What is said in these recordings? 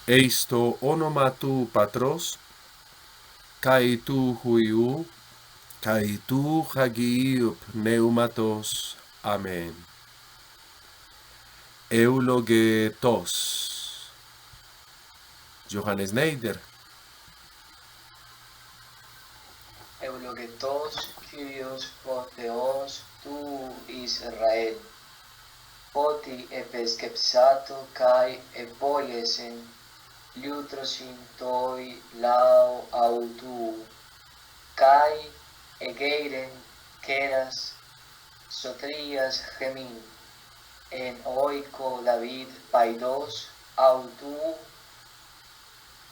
Eisto onomatu patros, kai tu huiu, kai tu hagiu pneumatos. Amen. Eulogetos. Johannes Neider. Eulogetos Kyrios Protheos tu Israel, poti episkepsato kai epoliesen liutrosin toi lao autu, kai egeiren keras sotrias gemin, en oiko David paidos autu,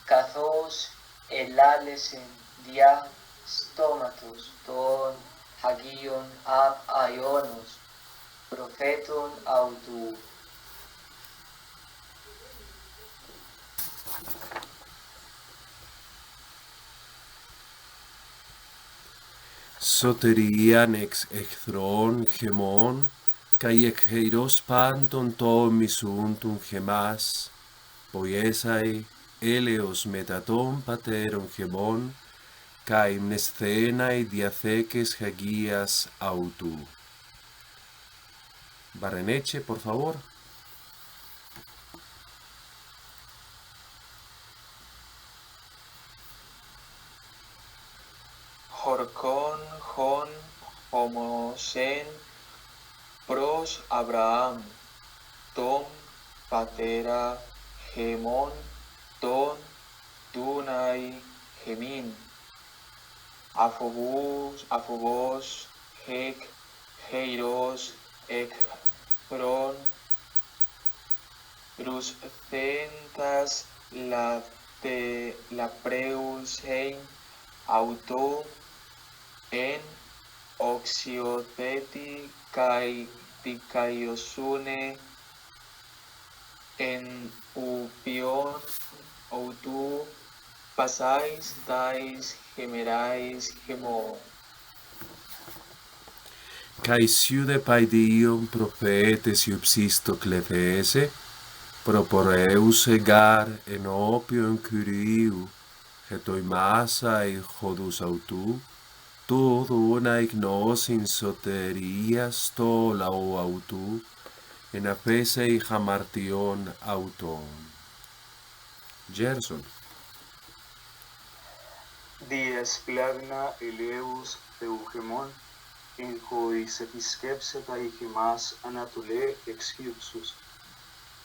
καθώς ελάλεσεν διά στόματος των Αγίων απ Αιώνος προφέτων αυτού. Soterian ex εχθρών χεμών, kai εχχeiros πάντων το μισούντουν χεμάς, ποiesai έλεος μετά των πατέρων χεμών, kai mnesθέναι διαθέκες χαγίας αουτού. Barreneche, por favor. Horkon hon homosen pros Abraham, τον πατέρα χεμών, τον Δούναϊ χεμήν, αφοβός χεκ χeiros εχθρών, ρουσθέντας λαπρέουσεν αυτο εν οξιοθέτη καί δικαιοσύνη εν οποιον αυτού πασάις τάις χεμεράις χεμό. Kai siude paidion profetes iupsisto clefese, proporeus egar en opio en curiu, hetoi massa e hodus autu, todo una ignosin soterias to lao autu, en apese y hamartion auton. Gerson. Διεσπλάγνα ελέους θεουχεμών, εν χωρίς επισκέψετα ηχημάς ανατολέ εξύψους,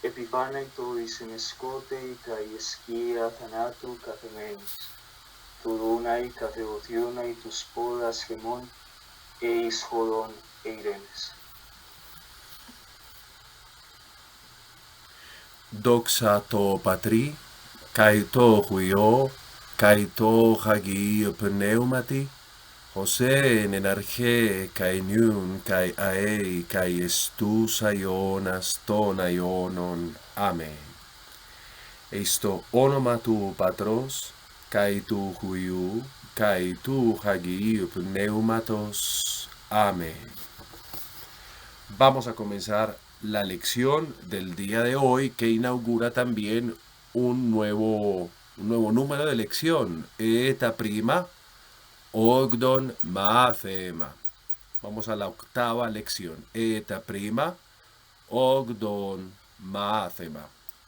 επιβάνετο εις ενεσκότεη καί εσκία θανάτου καθεμένης, του δούναη καθεωθιώναη τους πόδας χεμών, εις χωρών εirένες. Doxa to patri, kai to huio, kai to hagio pneumati, José en arche kai niun kai aei kai estus aionas ton aionon. Amen. Eisto onoma tu patros, kai tu huiu, kai tu hagio pneumatos. Amén. Vamos a comenzar la lección del día de hoy que inaugura también un nuevo número de lección, eta prima, ogdon mathema. Vamos a la octava lección, eta prima, ogdon mathema.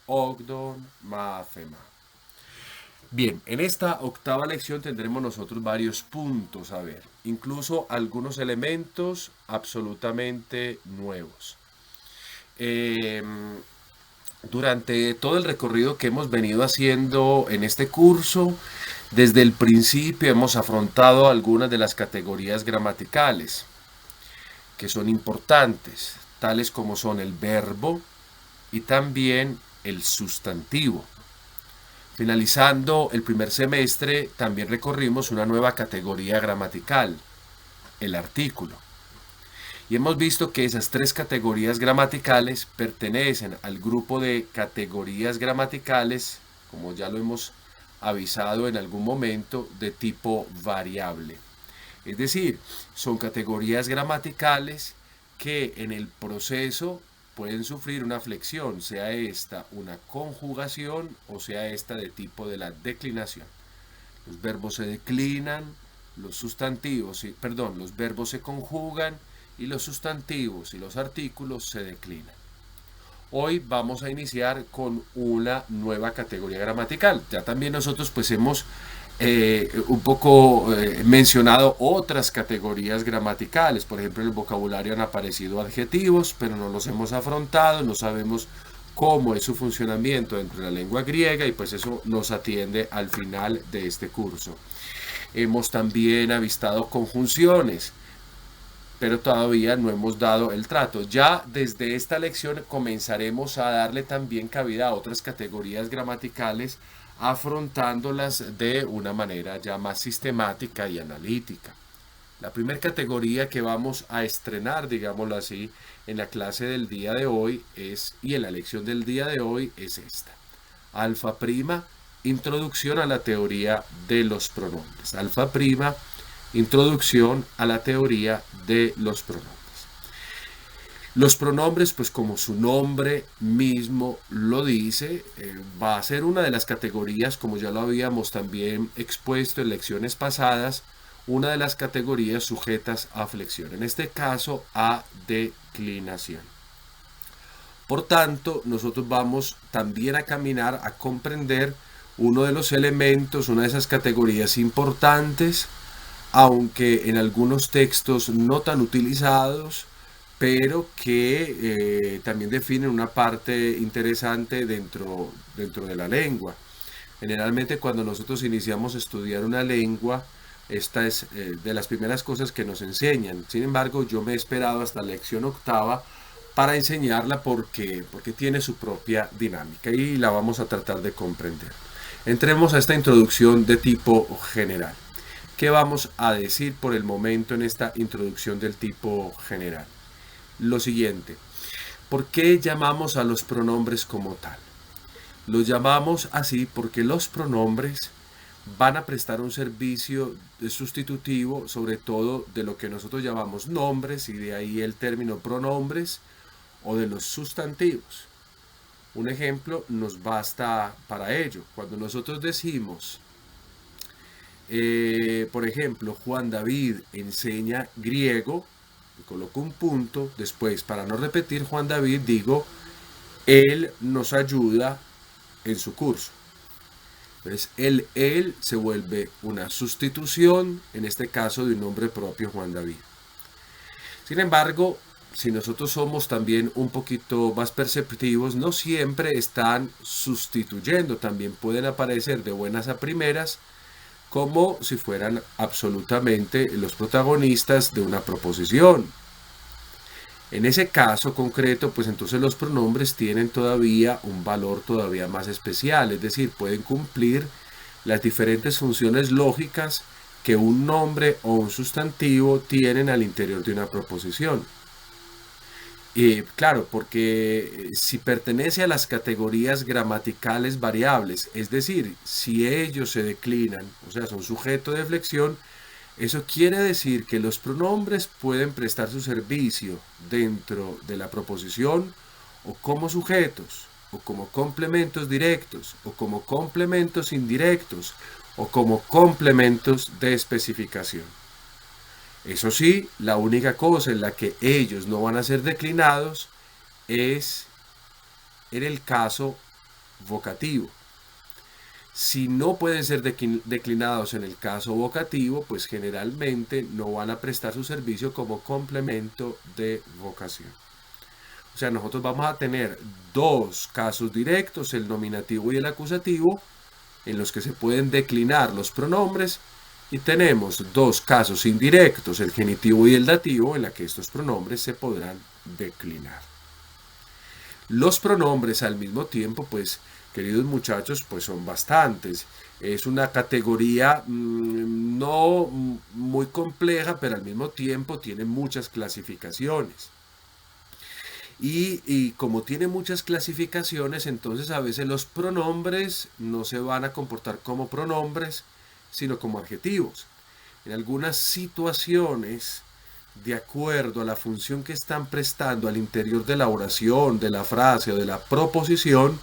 Ogdon mathema. Bien, en esta octava lección tendremos nosotros varios puntos a ver, incluso algunos elementos absolutamente nuevos. Durante todo el recorrido que hemos venido haciendo en este curso, desde el principio hemos afrontado algunas de las categorías gramaticales que son importantes, tales como son el verbo y también el sustantivo. Finalizando el primer semestre, también recorrimos una nueva categoría gramatical, el artículo. Y hemos visto que esas tres categorías gramaticales pertenecen al grupo de categorías gramaticales, como ya lo hemos avisado en algún momento, de tipo variable. Es decir, son categorías gramaticales que en el proceso pueden sufrir una flexión, sea esta una conjugación o sea esta de tipo de la declinación. Los verbos se declinan, los verbos se conjugan y los sustantivos y los artículos se declinan. Hoy vamos a iniciar con una nueva categoría gramatical. Ya también nosotros pues hemos un poco mencionado otras categorías gramaticales. Por ejemplo, en el vocabulario han aparecido adjetivos, pero no los hemos afrontado, no sabemos cómo es su funcionamiento dentro de la lengua griega y pues eso nos atiende al final de este curso. Hemos también avistado conjunciones, pero todavía no hemos dado el trato. Ya desde esta lección comenzaremos a darle también cabida a otras categorías gramaticales, afrontándolas de una manera ya más sistemática y analítica. La primera categoría que vamos a estrenar, digámoslo así, en la clase del día de hoy y en la lección del día de hoy es esta. Alfa prima, introducción a la teoría de los pronombres. Alfa prima, introducción a la teoría de los pronombres. Los pronombres, pues como su nombre mismo lo dice, va a ser una de las categorías, como ya lo habíamos también expuesto en lecciones pasadas, una de las categorías sujetas a flexión, en este caso a declinación. Por tanto, nosotros vamos también a caminar a comprender uno de los elementos, una de esas categorías importantes, aunque en algunos textos no tan utilizados, pero que también definen una parte interesante dentro de la lengua. Generalmente cuando nosotros iniciamos a estudiar una lengua, esta es de las primeras cosas que nos enseñan. Sin embargo, yo me he esperado hasta la lección octava para enseñarla porque tiene su propia dinámica y la vamos a tratar de comprender. Entremos a esta introducción de tipo general. ¿Qué vamos a decir por el momento en esta introducción del tipo general? Lo siguiente, ¿por qué llamamos a los pronombres como tal? Los llamamos así porque los pronombres van a prestar un servicio sustitutivo, sobre todo de lo que nosotros llamamos nombres, y de ahí el término pronombres, o de los sustantivos. Un ejemplo nos basta para ello. Cuando nosotros decimos, por ejemplo, Juan David enseña griego, coloco un punto, después para no repetir Juan David digo, él nos ayuda en su curso. Entonces él se vuelve una sustitución, en este caso de un nombre propio, Juan David. Sin embargo, si nosotros somos también un poquito más perceptivos, no siempre están sustituyendo, también pueden aparecer de buenas a primeras como si fueran absolutamente los protagonistas de una proposición. En ese caso concreto, pues entonces los pronombres tienen todavía un valor todavía más especial, es decir, pueden cumplir las diferentes funciones lógicas que un nombre o un sustantivo tienen al interior de una proposición. Claro, porque si pertenece a las categorías gramaticales variables, es decir, si ellos se declinan, o sea, son sujeto de flexión, eso quiere decir que los pronombres pueden prestar su servicio dentro de la proposición o como sujetos, o como complementos directos, o como complementos indirectos, o como complementos de especificación. Eso sí, la única cosa en la que ellos no van a ser declinados es en el caso vocativo. Si no pueden ser declinados en el caso vocativo, pues generalmente no van a prestar su servicio como complemento de vocación. O sea, nosotros vamos a tener dos casos directos, el nominativo y el acusativo, en los que se pueden declinar los pronombres, y tenemos dos casos indirectos, el genitivo y el dativo, en la que estos pronombres se podrán declinar. Los pronombres al mismo tiempo, pues, queridos muchachos, pues son bastantes. Es una categoría no muy compleja, pero al mismo tiempo tiene muchas clasificaciones. Y como tiene muchas clasificaciones, entonces a veces los pronombres no se van a comportar como pronombres, sino como adjetivos. En algunas situaciones de acuerdo a la función que están prestando al interior de la oración, de la frase o de la proposición,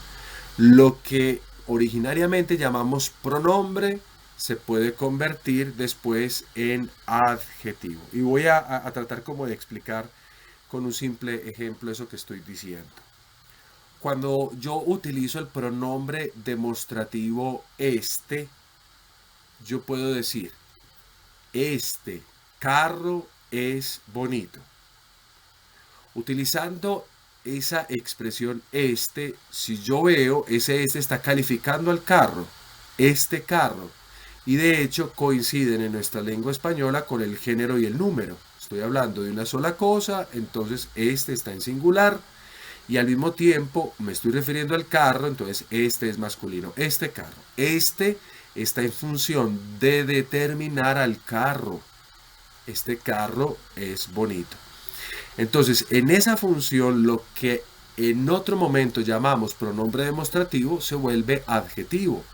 lo que originariamente llamamos pronombre se puede convertir después en adjetivo. Y voy a tratar como de explicar con un simple ejemplo eso que estoy diciendo. Cuando yo utilizo el pronombre demostrativo este, yo puedo decir, este carro es bonito. Utilizando esa expresión este, si yo veo, ese este está calificando al carro, este carro. Y de hecho coinciden en nuestra lengua española con el género y el número. Estoy hablando de una sola cosa, entonces este está en singular. Y al mismo tiempo me estoy refiriendo al carro, entonces este es masculino, este carro. Este está en función de determinar al carro. Este carro es bonito. Entonces, en esa función, lo que en otro momento llamamos pronombre demostrativo se vuelve adjetivo.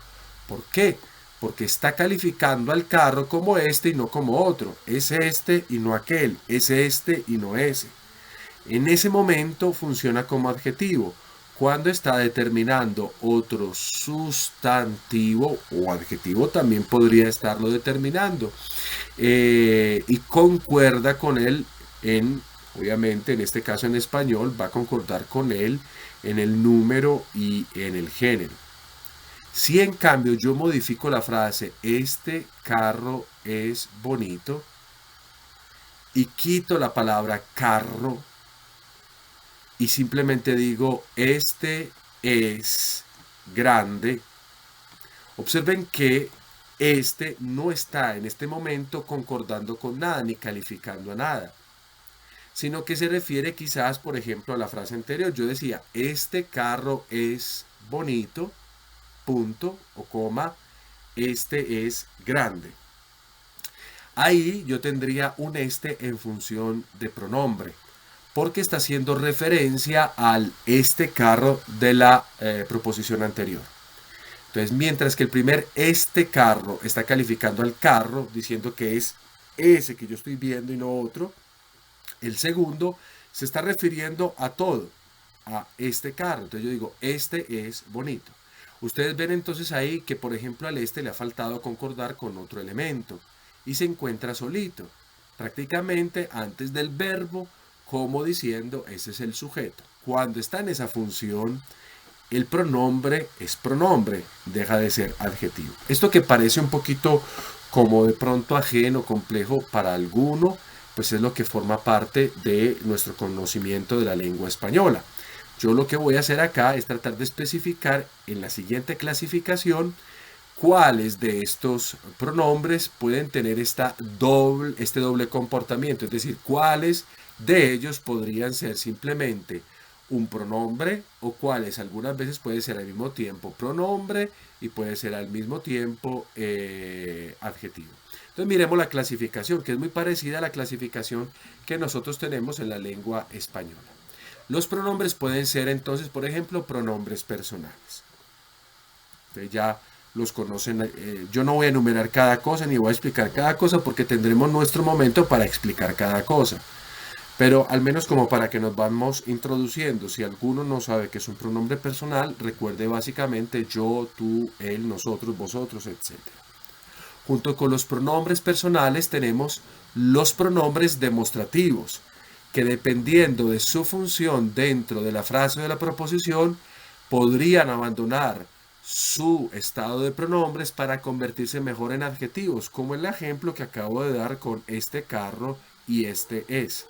¿Por qué? Porque está calificando al carro como este y no como otro. Es este y no aquel. Es este y no ese. En ese momento funciona como adjetivo. Cuando está determinando otro sustantivo o adjetivo, también podría estarlo determinando. Y concuerda con él obviamente en este caso en español, va a concordar con él en el número y en el género. Si en cambio yo modifico la frase, este carro es bonito, y quito la palabra carro, y simplemente digo, este es grande, observen que este no está en este momento concordando con nada, ni calificando a nada, sino que se refiere quizás, por ejemplo, a la frase anterior. Yo decía, este carro es bonito, punto, o coma, este es grande. Ahí yo tendría un este en función de pronombre, porque está haciendo referencia al este carro de la proposición anterior. Entonces, mientras que el primer este carro está calificando al carro, diciendo que es ese que yo estoy viendo y no otro, el segundo se está refiriendo a todo, a este carro. Entonces yo digo, este es bonito. Ustedes ven entonces ahí que, por ejemplo, al este le ha faltado concordar con otro elemento y se encuentra solito, prácticamente antes del verbo, como diciendo, ese es el sujeto. Cuando está en esa función, el pronombre es pronombre, deja de ser adjetivo. Esto que parece un poquito como de pronto ajeno, complejo para alguno, pues es lo que forma parte de nuestro conocimiento de la lengua española. Yo lo que voy a hacer acá es tratar de especificar en la siguiente clasificación cuáles de estos pronombres pueden tener este doble comportamiento, es decir, cuáles de ellos podrían ser simplemente un pronombre o cuáles algunas veces puede ser al mismo tiempo pronombre y puede ser al mismo tiempo adjetivo. Entonces miremos la clasificación, que es muy parecida a la clasificación que nosotros tenemos en la lengua española. Los pronombres pueden ser entonces, por ejemplo, pronombres personales. Ustedes ya los conocen. Yo no voy a enumerar cada cosa ni voy a explicar cada cosa porque tendremos nuestro momento para explicar cada cosa. Pero al menos como para que nos vamos introduciendo, si alguno no sabe qué es un pronombre personal, recuerde básicamente yo, tú, él, nosotros, vosotros, etc. Junto con los pronombres personales tenemos los pronombres demostrativos, que dependiendo de su función dentro de la frase o de la proposición, podrían abandonar su estado de pronombres para convertirse mejor en adjetivos, como el ejemplo que acabo de dar con este carro y este es.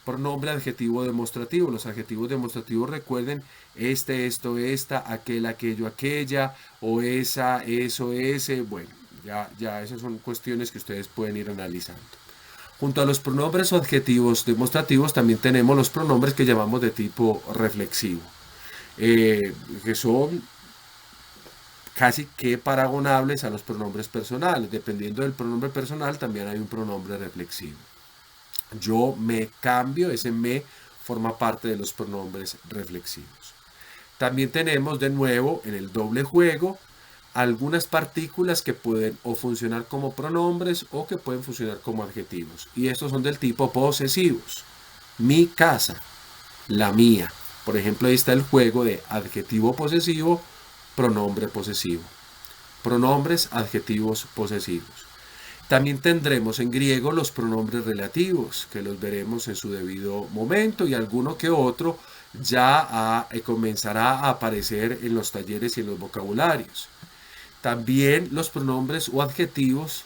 Pronombre adjetivo demostrativo. Los adjetivos demostrativos, recuerden, este, esto, esta, aquel, aquello, aquella, o esa, eso, ese. Bueno, ya esas son cuestiones que ustedes pueden ir analizando. Junto a los pronombres o adjetivos demostrativos también tenemos los pronombres que llamamos de tipo reflexivo, que son casi que paragonables a los pronombres personales. Dependiendo del pronombre personal también hay un pronombre reflexivo. Yo me cambio, ese me forma parte de los pronombres reflexivos. También tenemos de nuevo en el doble juego algunas partículas que pueden o funcionar como pronombres o que pueden funcionar como adjetivos. Y estos son del tipo posesivos. Mi casa, la mía. Por ejemplo, ahí está el juego de adjetivo posesivo, pronombre posesivo. Pronombres, adjetivos posesivos. También tendremos en griego los pronombres relativos, que los veremos en su debido momento, y alguno que otro ya comenzará a aparecer en los talleres y en los vocabularios. También los pronombres o adjetivos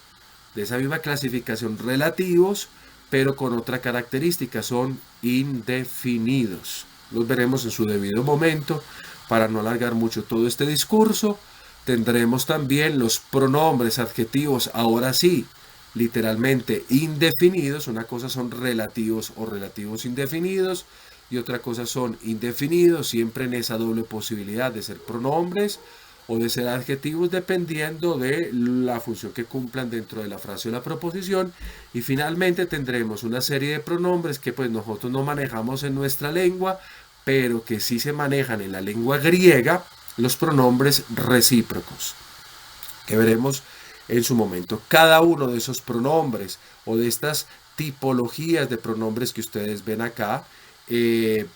de esa misma clasificación relativos, pero con otra característica, son indefinidos. Los veremos en su debido momento. Para no alargar mucho todo este discurso, tendremos también los pronombres adjetivos, ahora sí, literalmente indefinidos. Una cosa son relativos o relativos indefinidos y otra cosa son indefinidos, siempre en esa doble posibilidad de ser pronombres o de ser adjetivos, dependiendo de la función que cumplan dentro de la frase o la proposición. Y finalmente tendremos una serie de pronombres que pues nosotros no manejamos en nuestra lengua, pero que sí se manejan en la lengua griega, los pronombres recíprocos, que veremos en su momento. Cada uno de esos pronombres o de estas tipologías de pronombres que ustedes ven acá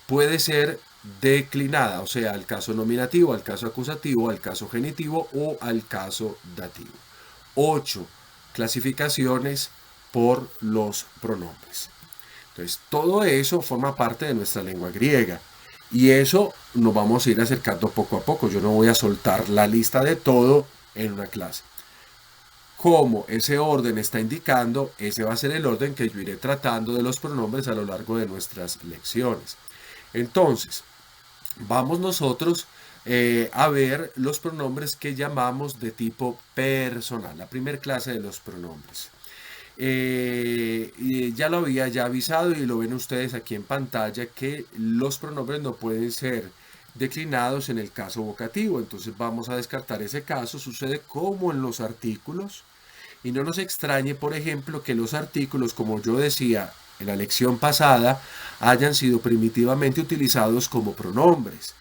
puede ser declinada, o sea, al caso nominativo, al caso acusativo, al caso genitivo o al caso dativo. 8 clasificaciones por los pronombres. Entonces, todo eso forma parte de nuestra lengua griega. Y eso nos vamos a ir acercando poco a poco. Yo no voy a soltar la lista de todo en una clase. Como ese orden está indicando, ese va a ser el orden que yo iré tratando de los pronombres a lo largo de nuestras lecciones. Entonces, vamos nosotros a ver los pronombres que llamamos de tipo personal. La primera clase de los pronombres. Ya lo había avisado y lo ven ustedes aquí en pantalla, que los pronombres no pueden ser declinados en el caso vocativo. Entonces vamos a descartar ese caso. Sucede como en los artículos, y no nos extrañe, por ejemplo, que los artículos, como yo decía en la lección pasada, hayan sido primitivamente utilizados como pronombres.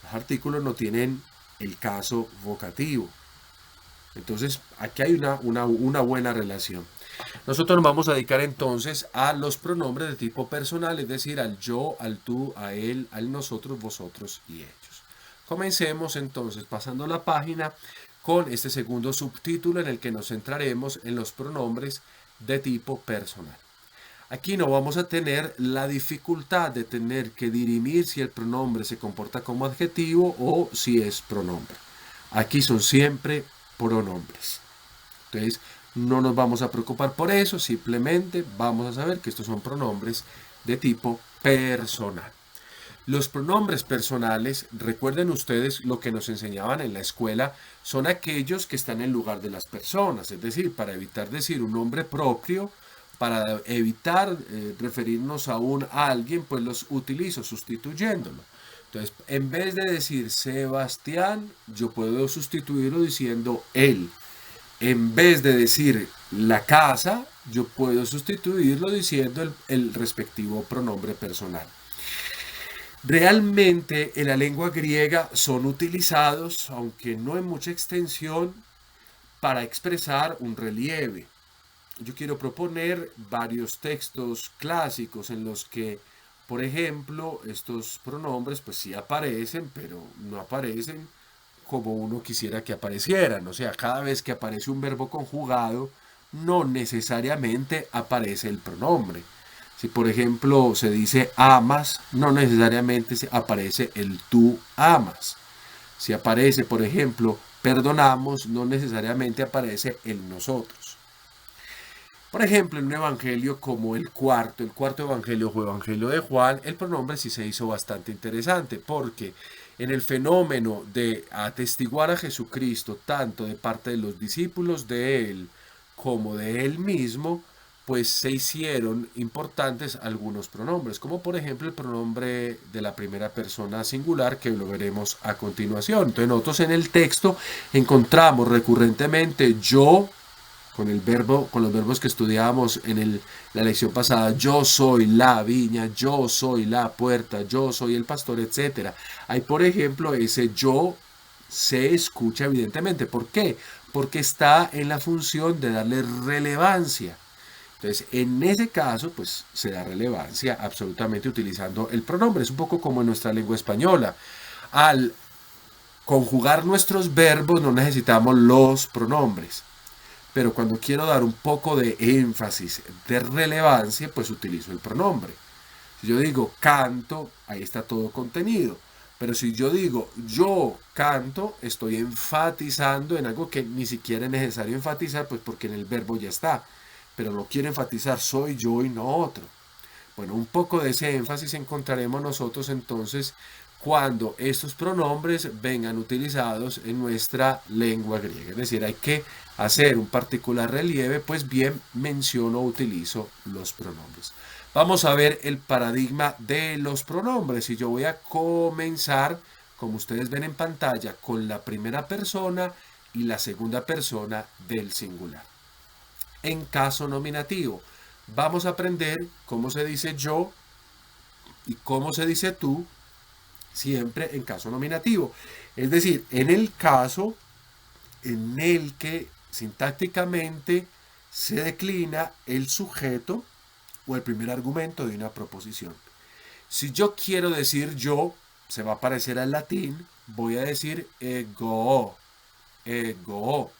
Los artículos no tienen el caso vocativo. Entonces aquí hay una buena relación. Nosotros nos vamos a dedicar entonces a los pronombres de tipo personal, es decir, al yo, al tú, a él, al nosotros, vosotros y ellos. Comencemos entonces pasando la página con este segundo subtítulo en el que nos centraremos en los pronombres de tipo personal. Aquí no vamos a tener la dificultad de tener que dirimir si el pronombre se comporta como adjetivo o si es pronombre. Aquí son siempre pronombres. Entonces, no nos vamos a preocupar por eso, simplemente vamos a saber que estos son pronombres de tipo personal. Los pronombres personales, recuerden ustedes lo que nos enseñaban en la escuela, son aquellos que están en lugar de las personas, es decir, para evitar decir un nombre propio, para evitar referirnos a alguien, pues los utilizo sustituyéndolo. Entonces, en vez de decir Sebastián, yo puedo sustituirlo diciendo él. En vez de decir la casa, yo puedo sustituirlo diciendo el respectivo pronombre personal. Realmente en la lengua griega son utilizados, aunque no en mucha extensión, para expresar un relieve. Yo quiero proponer varios textos clásicos en los que, por ejemplo, estos pronombres pues sí aparecen, pero no aparecen como uno quisiera que aparecieran. O sea, cada vez que aparece un verbo conjugado, no necesariamente aparece el pronombre. Si por ejemplo se dice amas, no necesariamente aparece el tú amas. Si aparece, por ejemplo, perdonamos, no necesariamente aparece el nosotros. Por ejemplo, en un evangelio como el cuarto evangelio o evangelio de Juan, el pronombre sí se hizo bastante interesante, porque en el fenómeno de atestiguar a Jesucristo, tanto de parte de los discípulos de él como de él mismo, pues se hicieron importantes algunos pronombres, como por ejemplo el pronombre de la primera persona singular, que lo veremos a continuación. Entonces nosotros en el texto encontramos recurrentemente yo, con los verbos que estudiábamos en la lección pasada, yo soy la viña, yo soy la puerta, yo soy el pastor, etc. Hay, por ejemplo, ese yo se escucha evidentemente. ¿Por qué? Porque está en la función de darle relevancia. Entonces, en ese caso, pues se da relevancia absolutamente utilizando el pronombre. Es un poco como en nuestra lengua española. Al conjugar nuestros verbos no necesitamos los pronombres. Pero cuando quiero dar un poco de énfasis, de relevancia, pues utilizo el pronombre. Si yo digo canto, ahí está todo contenido. Pero si yo digo yo canto, estoy enfatizando en algo que ni siquiera es necesario enfatizar, pues porque en el verbo ya está. Pero lo quiero enfatizar, soy yo y no otro. Bueno, un poco de ese énfasis encontraremos nosotros entonces cuando estos pronombres vengan utilizados en nuestra lengua griega. Es decir, hay que hacer un particular relieve, pues bien menciono o utilizo los pronombres. Vamos a ver el paradigma de los pronombres y yo voy a comenzar, como ustedes ven en pantalla, con la primera persona y la segunda persona del singular. En caso nominativo, vamos a aprender cómo se dice yo y cómo se dice tú, siempre en caso nominativo. Es decir, en el caso en el que sintácticamente se declina el sujeto o el primer argumento de una proposición. Si yo quiero decir yo, se va a parecer al latín, voy a decir ego, ego,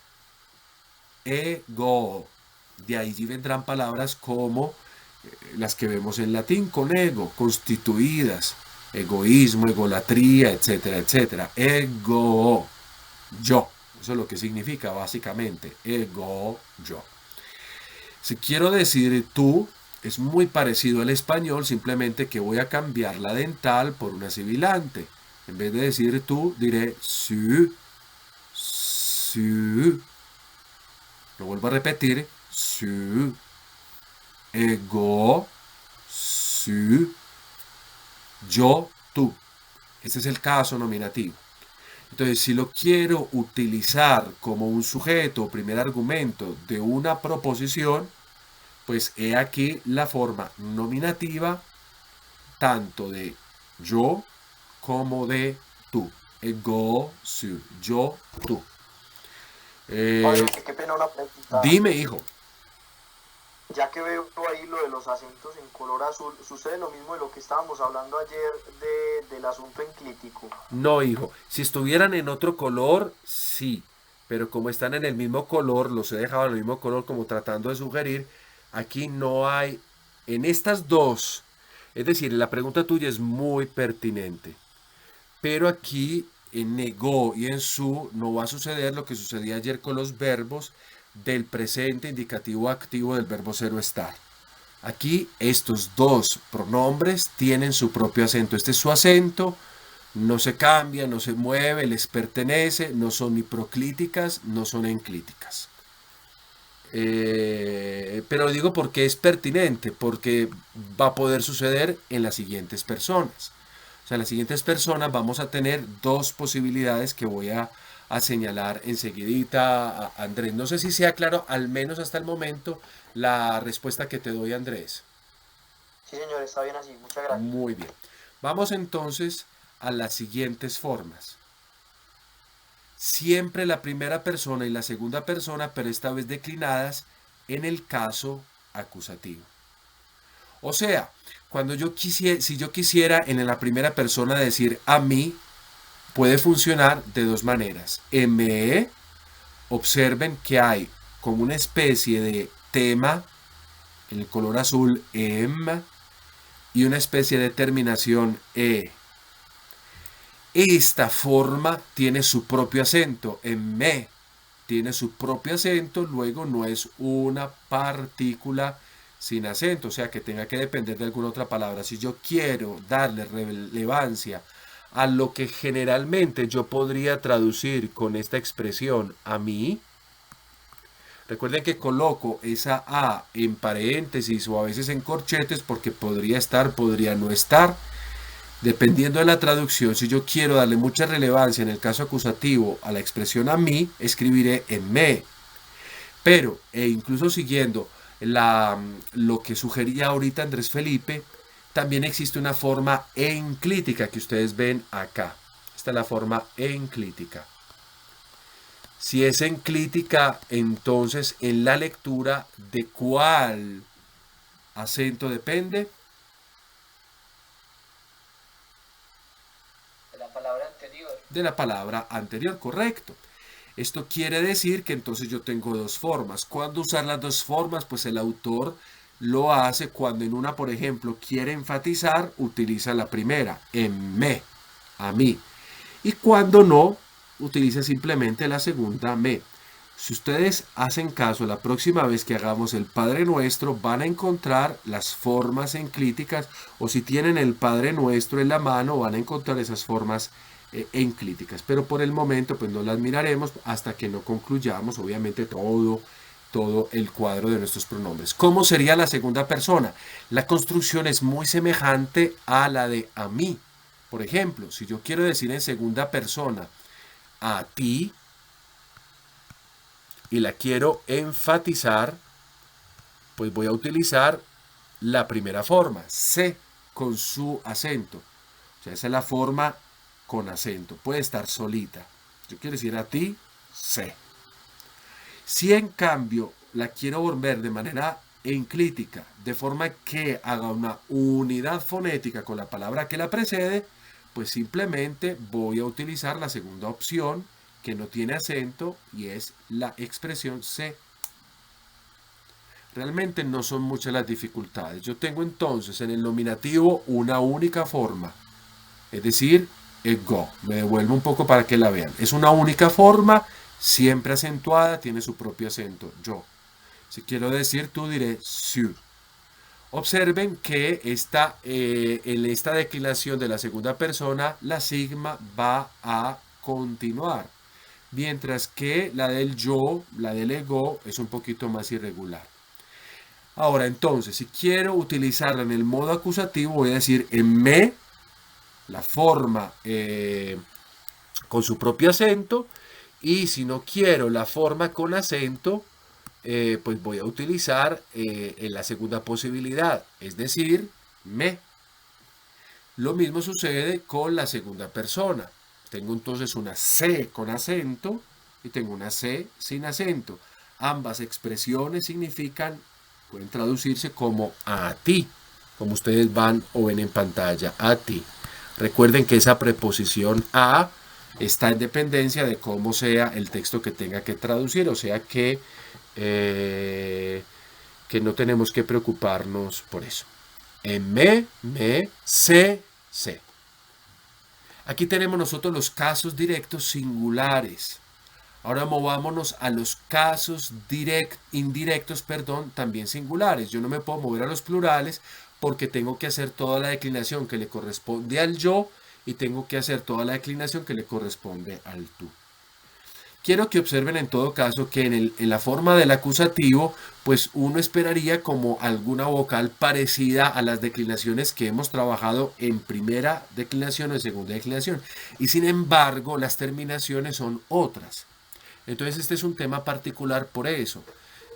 ego. De ahí vendrán palabras como las que vemos en latín con ego, constituidas, egoísmo, egolatría, etcétera, etcétera. Ego, yo. Eso es lo que significa básicamente. Ego, yo. Si quiero decir tú, es muy parecido al español, simplemente que voy a cambiar la dental por una sibilante. En vez de decir tú, diré su, su. Lo vuelvo a repetir. Su, ego, su, yo, tú. Ese es el caso nominativo. Entonces, si lo quiero utilizar como un sujeto o primer argumento de una proposición, pues he aquí la forma nominativa tanto de yo como de tú. Ego, su, yo, tú. Oye, qué pena una pregunta. Dime, hijo. Ya que veo ahí lo de los acentos en color azul, ¿sucede lo mismo de lo que estábamos hablando ayer del asunto enclítico? No, hijo. Si estuvieran en otro color, sí. Pero como están en el mismo color, los he dejado en el mismo color como tratando de sugerir, aquí no hay, en estas dos, es decir, la pregunta tuya es muy pertinente. Pero aquí en negó y en su no va a suceder lo que sucedía ayer con los verbos del presente indicativo activo del verbo ser estar. Aquí estos dos pronombres tienen su propio acento. Este es su acento, no se cambia, no se mueve, les pertenece, no son ni proclíticas, no son enclíticas. Pero digo porque es pertinente, porque va a poder suceder en las siguientes personas. O sea, en las siguientes personas vamos a tener dos posibilidades que voy a señalar enseguidita, Andrés. No sé si sea claro, al menos hasta el momento, la respuesta que te doy, Andrés. Sí, señor, está bien así. Muchas gracias. Muy bien. Vamos entonces a las siguientes formas. Siempre la primera persona y la segunda persona, pero esta vez declinadas en el caso acusativo. O sea, cuando si yo quisiera en la primera persona decir a mí, puede funcionar de dos maneras. Me, observen que hay como una especie de tema en el color azul, em, y una especie de terminación e. Esta forma tiene su propio acento, en me tiene su propio acento, luego no es una partícula sin acento, o sea que tenga que depender de alguna otra palabra. Si yo quiero darle relevancia a lo que generalmente yo podría traducir con esta expresión a mí, recuerden que coloco esa A en paréntesis o a veces en corchetes porque podría estar, podría no estar. Dependiendo de la traducción, si yo quiero darle mucha relevancia en el caso acusativo a la expresión a mí, escribiré en me. Pero, incluso siguiendo lo que sugería ahorita Andrés Felipe, también existe una forma enclítica que ustedes ven acá. Esta es la forma enclítica. Si es enclítica, entonces en la lectura, ¿de cuál acento depende? De la palabra anterior. De la palabra anterior, correcto. Esto quiere decir que entonces yo tengo dos formas. ¿Cuándo usar las dos formas? Pues el autor lo hace cuando en una, por ejemplo, quiere enfatizar, utiliza la primera, en me, a mí. Y cuando no, utiliza simplemente la segunda, me. Si ustedes hacen caso, la próxima vez que hagamos el Padre Nuestro, van a encontrar las formas enclíticas, o si tienen el Padre Nuestro en la mano, van a encontrar esas formas enclíticas. Pero por el momento, pues no las miraremos hasta que no concluyamos, obviamente, todo el cuadro de nuestros pronombres. ¿Cómo sería la segunda persona? La construcción es muy semejante a la de a mí. Por ejemplo, si yo quiero decir en segunda persona a ti y la quiero enfatizar, pues voy a utilizar la primera forma, se, con su acento. O sea, esa es la forma con acento. Puede estar solita. Yo quiero decir a ti, se. Si en cambio la quiero volver de manera enclítica, de forma que haga una unidad fonética con la palabra que la precede, pues simplemente voy a utilizar la segunda opción que no tiene acento y es la expresión se. Realmente no son muchas las dificultades. Yo tengo entonces en el nominativo una única forma, es decir, ego. Me devuelvo un poco para que la vean. Es una única forma, siempre acentuada, tiene su propio acento, yo. Si quiero decir tú, diré su. Observen que en esta declinación de la segunda persona, la sigma va a continuar, mientras que la del yo, la del ego, es un poquito más irregular. Ahora, entonces, si quiero utilizarla en el modo acusativo, voy a decir en me, la forma con su propio acento, y si no quiero la forma con acento, pues voy a utilizar en la segunda posibilidad, es decir, me. Lo mismo sucede con la segunda persona. Tengo entonces una C con acento y tengo una C sin acento. Ambas expresiones significan, pueden traducirse como a ti, como ustedes van o ven en pantalla, a ti. Recuerden que esa preposición a está en dependencia de cómo sea el texto que tenga que traducir, o sea que no tenemos que preocuparnos por eso. En me, se. Aquí tenemos nosotros los casos directos singulares. Ahora movámonos a los casos indirectos, también singulares. Yo no me puedo mover a los plurales porque tengo que hacer toda la declinación que le corresponde al yo y tengo que hacer toda la declinación que le corresponde al tú. Quiero que observen en todo caso que en la forma del acusativo, pues uno esperaría como alguna vocal parecida a las declinaciones que hemos trabajado en primera declinación o en segunda declinación. Y sin embargo, las terminaciones son otras. Entonces este es un tema particular por eso.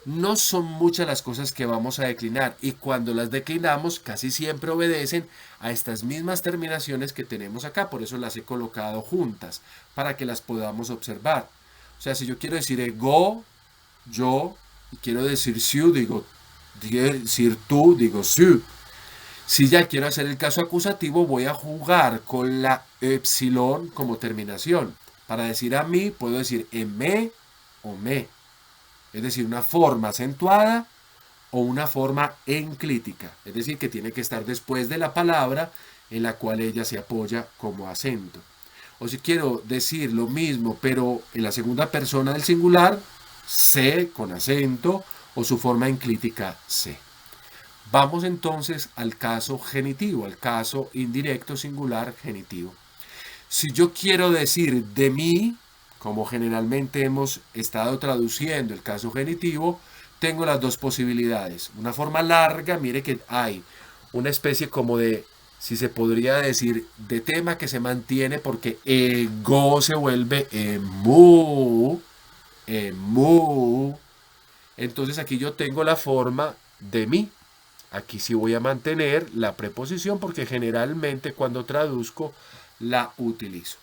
No son muchas las cosas que vamos a declinar y cuando las declinamos casi siempre obedecen a estas mismas terminaciones que tenemos acá. Por eso las he colocado juntas para que las podamos observar. O sea, si yo quiero decir ego, yo, y quiero decir su, digo decir tú, digo su. Si ya quiero hacer el caso acusativo, voy a jugar con la epsilon como terminación. Para decir a mí, puedo decir me o me. Es decir, una forma acentuada o una forma enclítica. Es decir, que tiene que estar después de la palabra en la cual ella se apoya como acento. O si quiero decir lo mismo, pero en la segunda persona del singular, se con acento o su forma enclítica se. Vamos entonces al caso genitivo, al caso indirecto singular genitivo. Si yo quiero decir de mí, como generalmente hemos estado traduciendo el caso genitivo, tengo las dos posibilidades. Una forma larga, mire que hay una especie como de, si se podría decir, de tema que se mantiene porque ego se vuelve emu. Entonces aquí yo tengo la forma de mí. Aquí sí voy a mantener la preposición porque generalmente cuando traduzco la utilizo.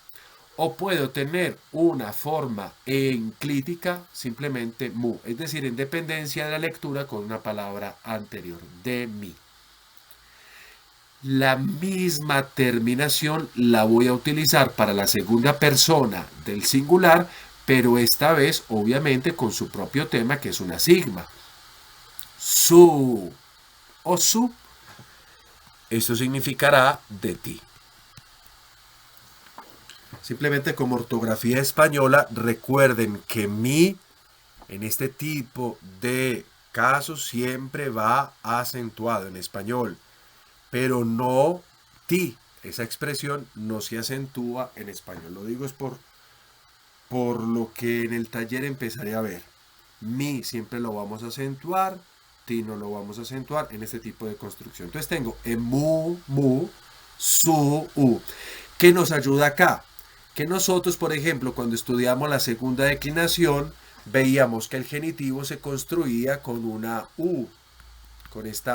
o puedo tener una forma enclítica, simplemente mu, es decir, en dependencia de la lectura con una palabra anterior, de mí. La misma terminación la voy a utilizar para la segunda persona del singular, pero esta vez obviamente con su propio tema, que es una sigma. Su o su, esto significará de ti. Simplemente como ortografía española, recuerden que mi en este tipo de casos siempre va acentuado en español, pero no ti. Esa expresión no se acentúa en español. Lo digo es por lo que en el taller empezaré a ver. Mi siempre lo vamos a acentuar, ti no lo vamos a acentuar en este tipo de construcción. Entonces tengo mu, mu, su, u. ¿Qué nos ayuda acá? Que nosotros, por ejemplo, cuando estudiamos la segunda declinación, veíamos que el genitivo se construía con una u, con este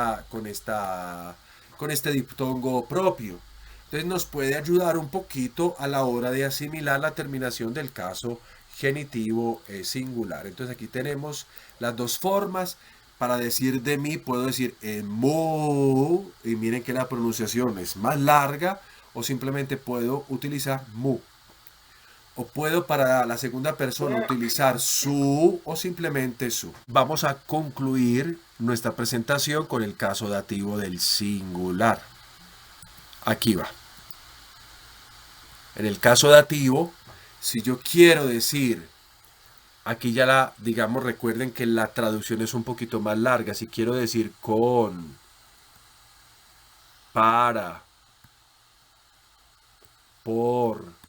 diptongo propio. Entonces nos puede ayudar un poquito a la hora de asimilar la terminación del caso genitivo singular. Entonces aquí tenemos las dos formas. Para decir de mí puedo decir mu, y miren que la pronunciación es más larga, o simplemente puedo utilizar mu. O puedo para la segunda persona utilizar su o simplemente su. Vamos a concluir nuestra presentación con el caso dativo del singular. Aquí va. En el caso dativo, si yo quiero decir, aquí ya digamos, recuerden que la traducción es un poquito más larga. Si quiero decir con, para, por,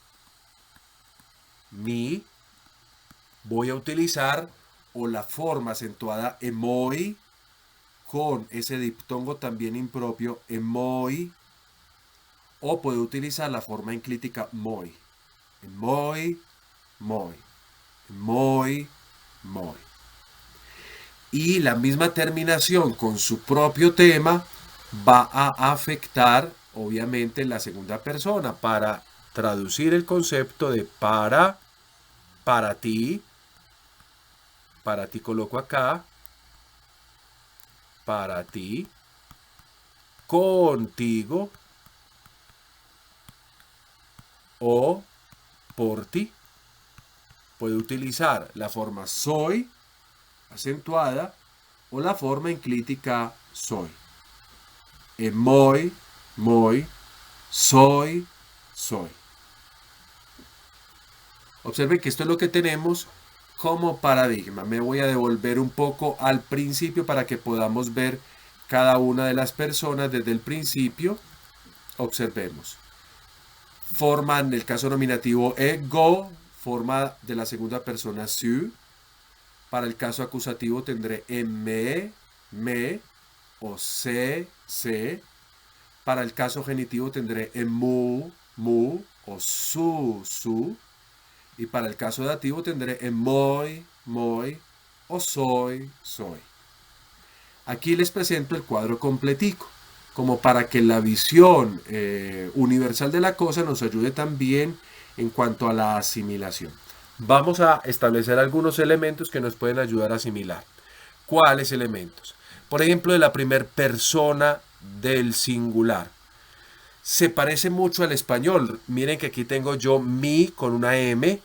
mi, voy a utilizar o la forma acentuada emoi con ese diptongo también impropio emoi, o puedo utilizar la forma enclítica moi. Emoi, moi. Emoi, moi. Y la misma terminación con su propio tema va a afectar obviamente la segunda persona para traducir el concepto de para ti coloco acá, para ti, contigo o por ti. Puedo utilizar la forma soy acentuada o la forma enclítica soy. Moi, moi, soy, soy. Observen que esto es lo que tenemos como paradigma. Me voy a devolver un poco al principio para que podamos ver cada una de las personas desde el principio. Observemos. Forma en el caso nominativo ego, forma de la segunda persona su. Para el caso acusativo tendré me o se. Para el caso genitivo tendré mu o su. Y para el caso dativo tendré moi o soy. Aquí les presento el cuadro completico, como para que la visión universal de la cosa nos ayude también en cuanto a la asimilación. Vamos a establecer algunos elementos que nos pueden ayudar a asimilar. ¿Cuáles elementos? Por ejemplo, de la primera persona del singular. Se parece mucho al español. Miren que aquí tengo yo mi con una M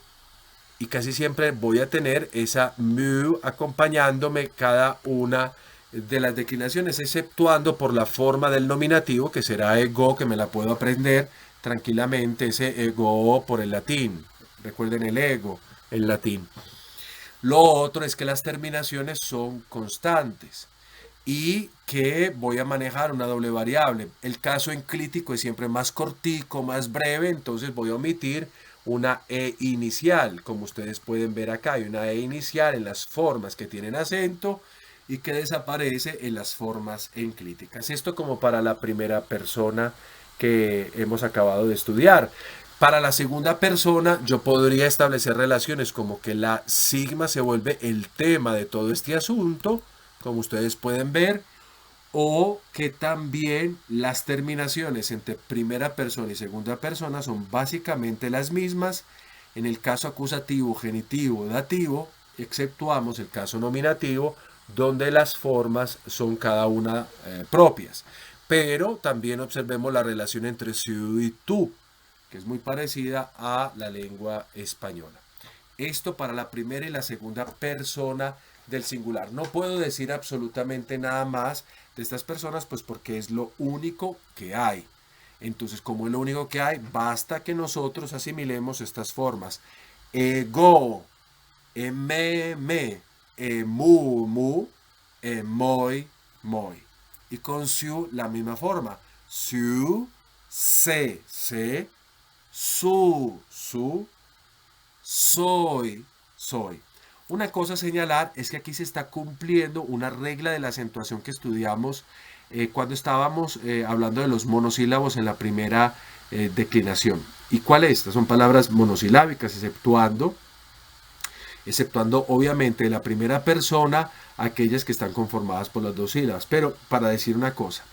y casi siempre voy a tener esa mu acompañándome cada una de las declinaciones, exceptuando por la forma del nominativo que será ego, que me la puedo aprender tranquilamente, ese ego por el latín. Recuerden el ego, el latín. Lo otro es que las terminaciones son constantes y que voy a manejar una doble variable. El caso enclítico es siempre más cortico, más breve, entonces voy a omitir una E inicial. Como ustedes pueden ver acá, hay una E inicial en las formas que tienen acento y que desaparece en las formas enclíticas. Esto como para la primera persona que hemos acabado de estudiar. Para la segunda persona yo podría establecer relaciones como que la sigma se vuelve el tema de todo este asunto, como ustedes pueden ver, o que también las terminaciones entre primera persona y segunda persona son básicamente las mismas en el caso acusativo, genitivo, dativo, exceptuamos el caso nominativo, donde las formas son cada una propias. Pero también observemos la relación entre su y tú, que es muy parecida a la lengua española. Esto para la primera y la segunda persona del singular. No puedo decir absolutamente nada más de estas personas, pues porque es lo único que hay. Entonces, como es lo único que hay, basta que nosotros asimilemos estas formas. Ego, me, mu, moi, moi. Y con su la misma forma. Su, se, su, soy, soy. Una cosa a señalar es que aquí se está cumpliendo una regla de la acentuación que estudiamos cuando estábamos hablando de los monosílabos en la primera declinación. ¿Y cuál es? Estas son palabras monosilábicas, exceptuando obviamente de la primera persona aquellas que están conformadas por las dos sílabas. Pero para decir una cosa,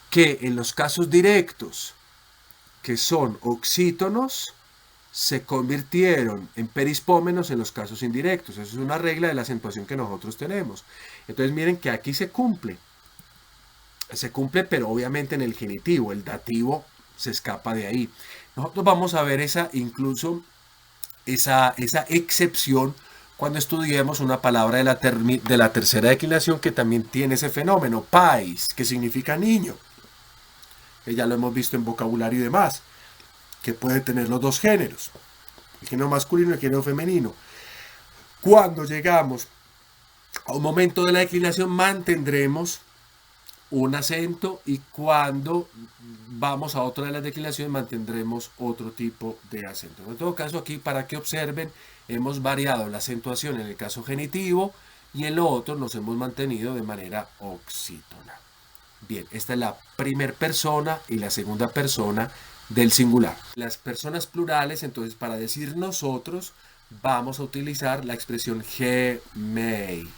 que en los casos directos, que son oxítonos, se convirtieron en perispómenos en los casos indirectos. Eso es una regla de la acentuación que nosotros tenemos. Entonces miren que aquí se cumple, pero obviamente en el genitivo, el dativo se escapa de ahí. Nosotros vamos a ver incluso esa excepción cuando estudiemos una palabra de la tercera declinación que también tiene ese fenómeno, pais, que significa niño, que ya lo hemos visto en vocabulario y demás, que puede tener los dos géneros, el género masculino y el género femenino. Cuando llegamos a un momento de la declinación mantendremos un acento, y cuando vamos a otra de las declinaciones mantendremos otro tipo de acento. En todo caso, aquí para que observen, hemos variado la acentuación en el caso genitivo y en lo otro nos hemos mantenido de manera oxítona. Bien, esta es la primera persona y la segunda persona del singular. Las personas plurales, entonces, para decir nosotros, vamos a utilizar la expresión gemeis.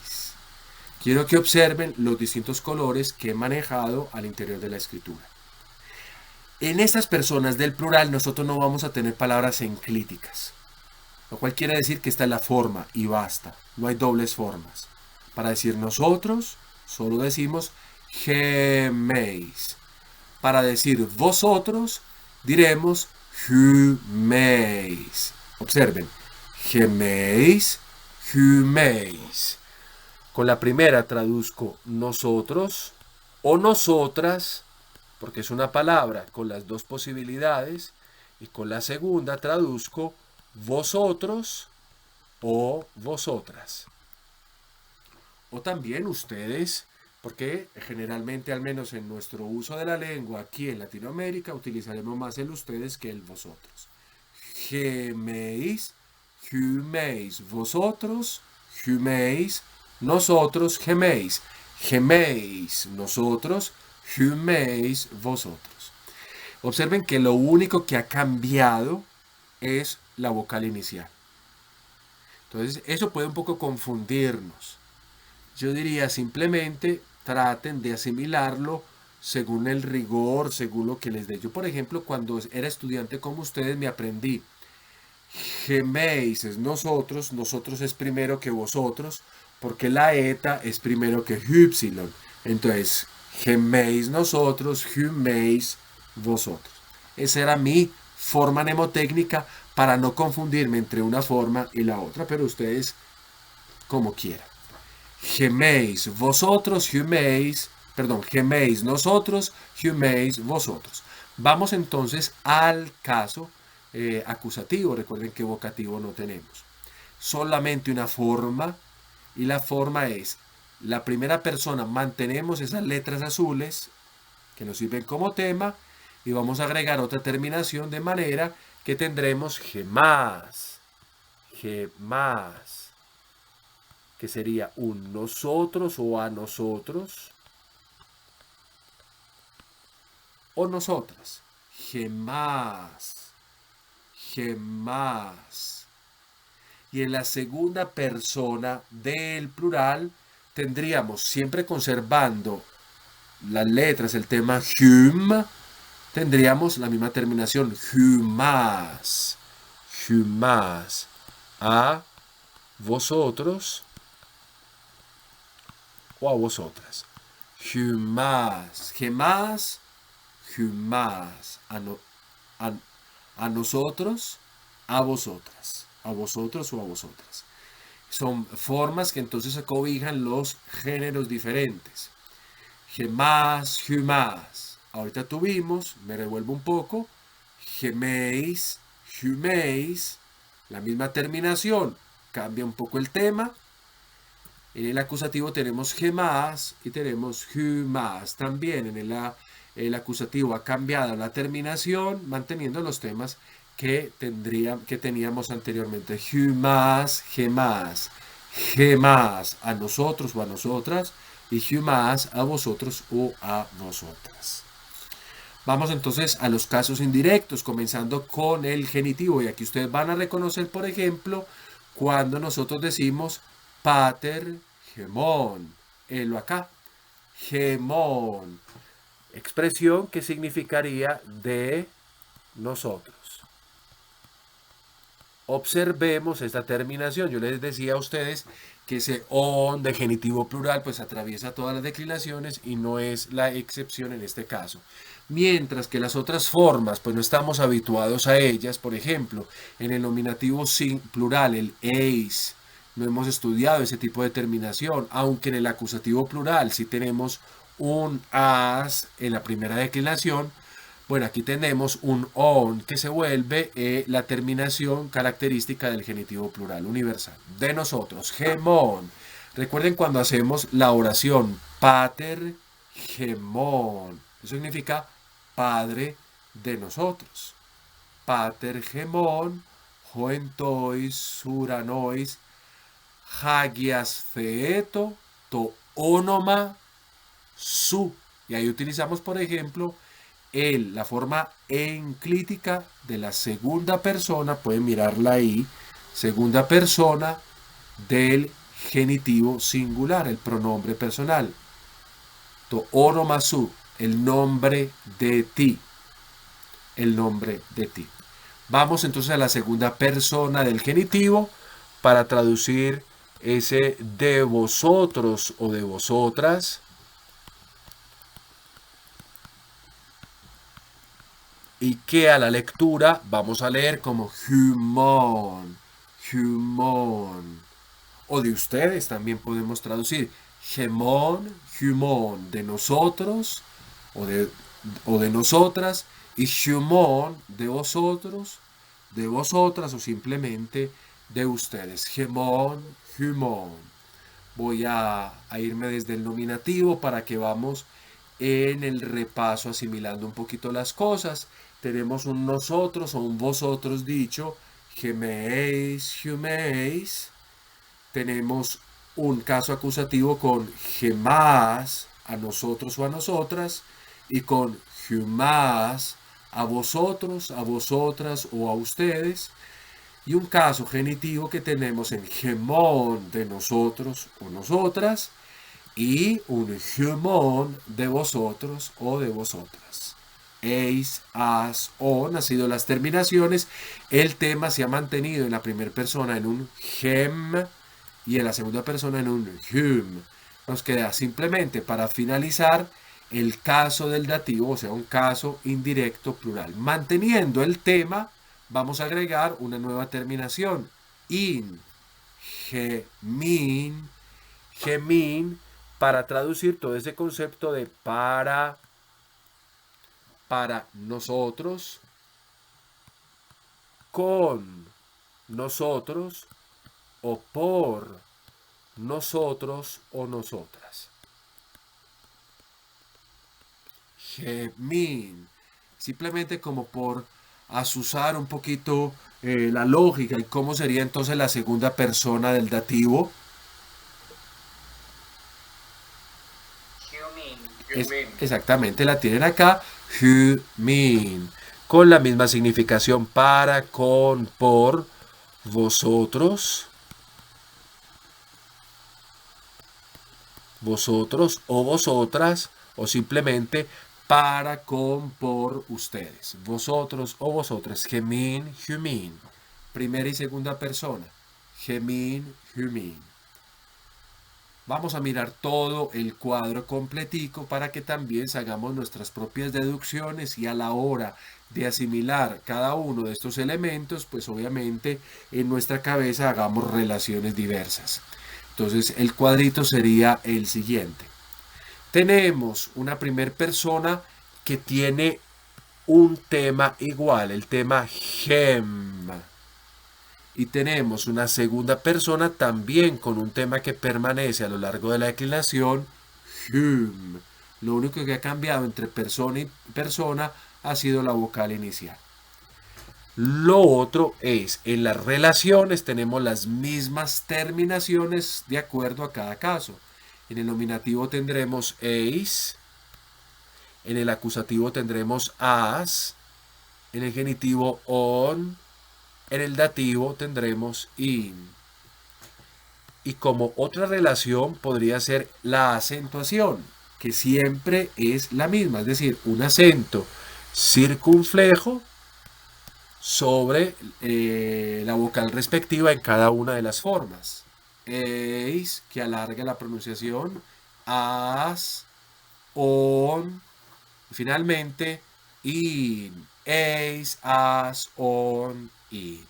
Quiero que observen los distintos colores que he manejado al interior de la escritura. En estas personas del plural nosotros no vamos a tener palabras enclíticas, lo cual quiere decir que esta es la forma y basta. No hay dobles formas. Para decir nosotros, solo decimos gemeis. Para decir vosotros, diremos humeis. Observen, gemeis, humeis. Con la primera traduzco nosotros o nosotras, porque es una palabra con las dos posibilidades, y con la segunda traduzco vosotros o vosotras. O también ustedes, porque generalmente, al menos en nuestro uso de la lengua aquí en Latinoamérica, utilizaremos más el ustedes que el vosotros. Gemeis, humeis, vosotros, humeis, nosotros, gemeis. Gemeis, nosotros, humeis, vosotros. Observen que lo único que ha cambiado es la vocal inicial. Entonces, eso puede un poco confundirnos. Yo diría simplemente traten de asimilarlo según el rigor, según lo que les dé. Yo, por ejemplo, cuando era estudiante como ustedes, me aprendí gemeis es nosotros, nosotros es primero que vosotros, porque la eta es primero que ypsilon. Entonces, gemeis nosotros, humeis vosotros. Esa era mi forma mnemotécnica para no confundirme entre una forma y la otra, pero ustedes como quieran. Gemeis vosotros, gemeis nosotros, humeis vosotros. Vamos entonces al caso acusativo. Recuerden que vocativo no tenemos. Solamente una forma, y la forma es la primera persona. Mantenemos esas letras azules que nos sirven como tema y vamos a agregar otra terminación de manera que tendremos gemás, gemás, que sería un nosotros o a nosotros o nosotras. Gemás, gemás. Y en la segunda persona del plural tendríamos, siempre conservando las letras, el tema hum, tendríamos la misma terminación, humas, humas, a vosotros o a vosotras. Humas, gemas, humas, a nosotros, a vosotras, a vosotros o a vosotras. Son formas que entonces se cobijan los géneros diferentes. Gemas, humas. Ahorita tuvimos, me revuelvo un poco, geméis, huméis, la misma terminación, cambia un poco el tema. En el acusativo tenemos gemas y tenemos humas también. En el acusativo ha cambiado la terminación, manteniendo los temas que teníamos anteriormente. Humas, gemas, gemas a nosotros o a nosotras y humas a vosotros o a vosotras. Vamos entonces a los casos indirectos, comenzando con el genitivo. Y aquí ustedes van a reconocer, por ejemplo, cuando nosotros decimos pater gemón. Helo acá. Gemón. Expresión que significaría de nosotros. Observemos esta terminación. Yo les decía a ustedes que ese on de genitivo plural pues atraviesa todas las declinaciones y no es la excepción en este caso. Mientras que las otras formas pues no estamos habituados a ellas. Por ejemplo, en el nominativo plural, el eis, no hemos estudiado ese tipo de terminación, aunque en el acusativo plural sí tenemos un as en la primera declinación. Bueno, aquí tenemos un on que se vuelve la terminación característica del genitivo plural universal. De nosotros, gemón. Recuerden cuando hacemos la oración pater gemón. Eso significa padre de nosotros. Pater gemón, hoentois, suranois, hagias theeto, to onoma su. Y ahí utilizamos, por ejemplo, la forma enclítica de la segunda persona, pueden mirarla ahí, segunda persona del genitivo singular, el pronombre personal. To onomasu, el nombre de ti. El nombre de ti. Vamos entonces a la segunda persona del genitivo para traducir ese de vosotros o de vosotras. Y que a la lectura vamos a leer como humón, humón. O de ustedes también podemos traducir gemón, humón, de nosotros o de nosotras, y humón, de vosotros, de vosotras o simplemente de ustedes. Gemón, humón. Voy a irme desde el nominativo para que vamos en el repaso asimilando un poquito las cosas. Tenemos un nosotros o un vosotros dicho, geméis, huméis. Tenemos un caso acusativo con gemás, a nosotros o a nosotras, y con humás, a vosotros, a vosotras o a ustedes. Y un caso genitivo que tenemos en gemón, de nosotros o nosotras, y un gemón, de vosotros o de vosotras. Eis, as, on, han sido las terminaciones. El tema se ha mantenido en la primera persona en un gem y en la segunda persona en un hum. Nos queda simplemente para finalizar el caso del dativo, o sea, un caso indirecto plural. Manteniendo el tema, vamos a agregar una nueva terminación. In, gemin, gemin, para traducir todo ese concepto de para nosotros, con nosotros o por nosotros o nosotras. Gemin, simplemente como por asusar un poquito la lógica y cómo sería entonces la segunda persona del dativo. Exactamente, la tienen acá, humin, con la misma significación para, con, por, vosotros, vosotros o vosotras o simplemente para, con, por ustedes. Vosotros o vosotras. Gemin, humin. Primera y segunda persona. Gemin, humin. Vamos a mirar todo el cuadro completico para que también hagamos nuestras propias deducciones y a la hora de asimilar cada uno de estos elementos, pues obviamente en nuestra cabeza hagamos relaciones diversas. Entonces el cuadrito sería el siguiente. Tenemos una primera persona que tiene un tema igual, el tema gem. Y tenemos una segunda persona también con un tema que permanece a lo largo de la declinación, hum. Lo único que ha cambiado entre persona y persona ha sido la vocal inicial. Lo otro es, en las relaciones tenemos las mismas terminaciones de acuerdo a cada caso. En el nominativo tendremos eis, en el acusativo tendremos as, en el genitivo on, en el dativo tendremos in. Y como otra relación podría ser la acentuación, que siempre es la misma, es decir, un acento circunflejo sobre la vocal respectiva en cada una de las formas. Eis, que alarga la pronunciación, as, on, y finalmente in, eis, as, on, in.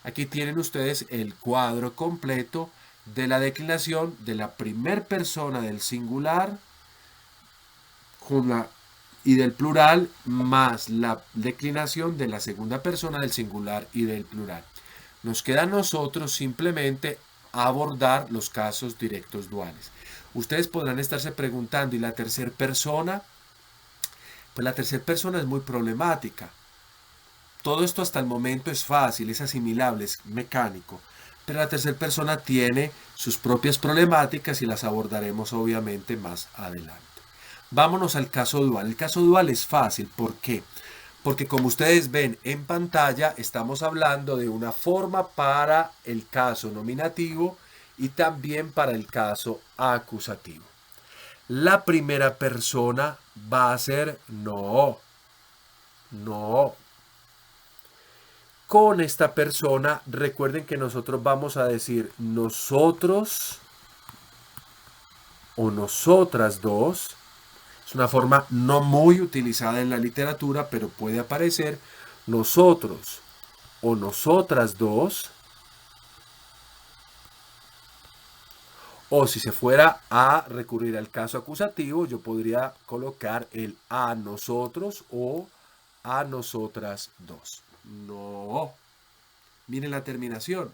Aquí tienen ustedes el cuadro completo de la declinación de la primer persona del singular y del plural más la declinación de la segunda persona del singular y del plural. Nos queda a nosotros simplemente abordar los casos directos duales. Ustedes podrán estarse preguntando, ¿y la tercera persona? Pues la tercera persona es muy problemática. Todo esto hasta el momento es fácil, es asimilable, es mecánico. Pero la tercera persona tiene sus propias problemáticas y las abordaremos obviamente más adelante. Vámonos al caso dual. El caso dual es fácil. ¿Por qué? Porque como ustedes ven en pantalla, estamos hablando de una forma para el caso nominativo y también para el caso acusativo. La primera persona va a ser no. No. Con esta persona, recuerden que nosotros vamos a decir nosotros o nosotras dos. Es una forma no muy utilizada en la literatura, pero puede aparecer nosotros o nosotras dos. O si se fuera a recurrir al caso acusativo, yo podría colocar el a nosotros o a nosotras dos. No. Miren la terminación.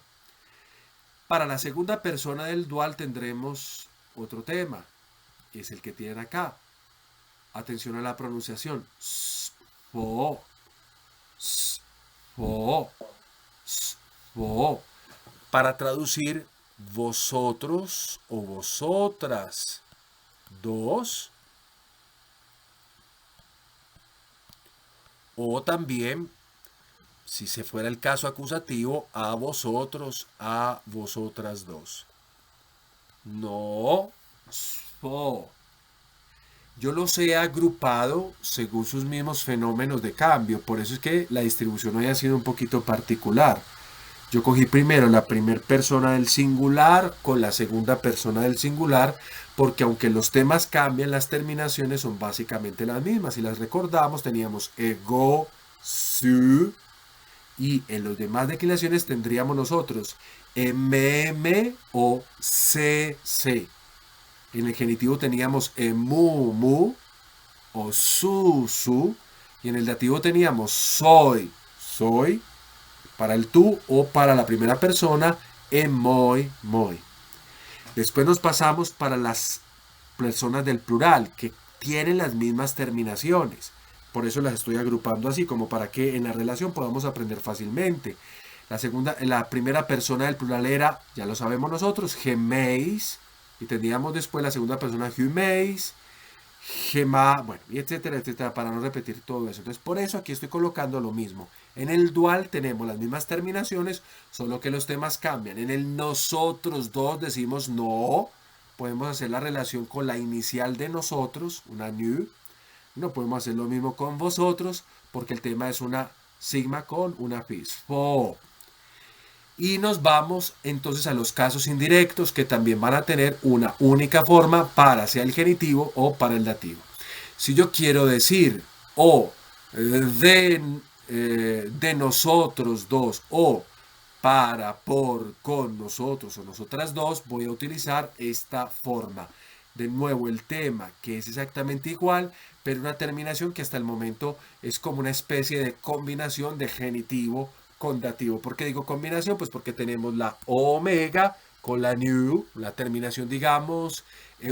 Para la segunda persona del dual tendremos otro tema. Es el que tienen acá. Atención a la pronunciación. Spo. Spo. Spo. Para traducir vosotros o vosotras dos. O también, si se fuera el caso acusativo, a vosotros, a vosotras dos. No. Spo. Yo los he agrupado según sus mismos fenómenos de cambio. Por eso es que la distribución hoy ha sido un poquito particular. Yo cogí primero la primera persona del singular con la segunda persona del singular, porque aunque los temas cambian, las terminaciones son básicamente las mismas. Si las recordamos, teníamos ego, su, y en los demás declinaciones tendríamos nosotros mm o cc. En el genitivo teníamos emu, mu, o su, y en el dativo teníamos soy, para el tú o para la primera persona, moi. Después nos pasamos para las personas del plural, que tienen las mismas terminaciones. Por eso las estoy agrupando así, como para que en la relación podamos aprender fácilmente. La primera persona del plural era, ya lo sabemos nosotros, geméis, y tendríamos después la segunda persona huméis, gema, bueno, y etcétera, etcétera, para no repetir todo eso. Entonces, por eso aquí estoy colocando lo mismo. En el dual tenemos las mismas terminaciones, solo que los temas cambian. En el nosotros dos decimos no, podemos hacer la relación con la inicial de nosotros, una new. No podemos hacer lo mismo con vosotros, porque el tema es una sigma con una phi. Spo. Y nos vamos entonces a los casos indirectos, que también van a tener una única forma para sea el genitivo o para el dativo. Si yo quiero decir o de nosotros dos, o para, por, con nosotros o nosotras dos, voy a utilizar esta forma. De nuevo el tema, que es exactamente igual, pero una terminación que hasta el momento es como una especie de combinación de genitivo con dativo. ¿Por qué digo combinación? Pues porque tenemos la omega con la new, la terminación, digamos,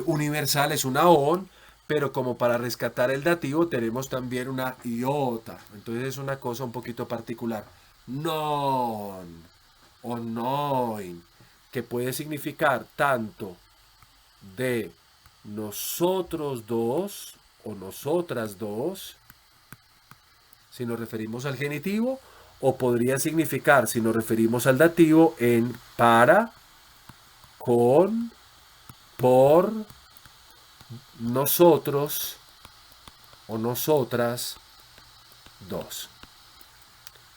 universal es una on, pero como para rescatar el dativo tenemos también una iota. Entonces es una cosa un poquito particular. Non o noin, que puede significar tanto de nosotros dos o nosotras dos, si nos referimos al genitivo, o podría significar, si nos referimos al dativo, en para, con, por, nosotros o nosotras dos.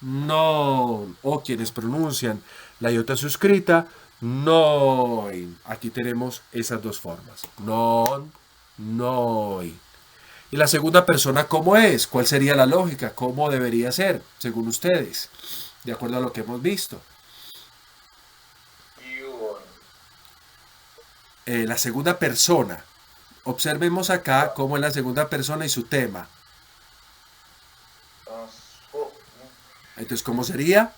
Non, o quienes pronuncian la iota suscrita, noin. Aquí tenemos esas dos formas. Non, noin. Y la segunda persona, ¿cómo es? ¿Cuál sería la lógica? ¿Cómo debería ser, según ustedes? De acuerdo a lo que hemos visto. La segunda persona. Observemos acá cómo es la segunda persona y su tema. Entonces, ¿cómo sería?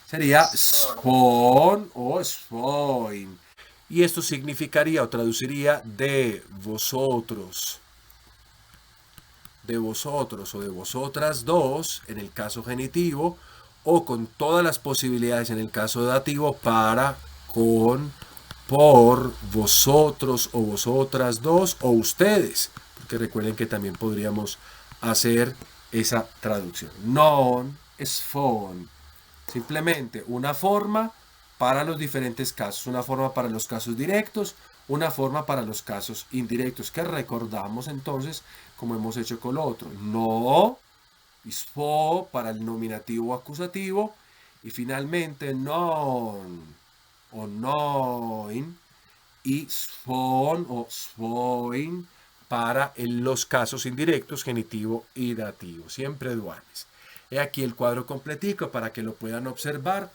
Sería spon o spoin. Y esto significaría o traduciría de vosotros o de vosotras dos en el caso genitivo, o con todas las posibilidades en el caso dativo para, con, por, vosotros o vosotras dos o ustedes. Porque recuerden que también podríamos hacer esa traducción. Non es phone. Simplemente una forma para los diferentes casos. Una forma para los casos directos, una forma para los casos indirectos, que recordamos entonces como hemos hecho con lo otro. No, is fo para el nominativo acusativo, y finalmente non o noin y sfon o svoin para los casos indirectos, genitivo y dativo, siempre duales. He aquí el cuadro completico para que lo puedan observar.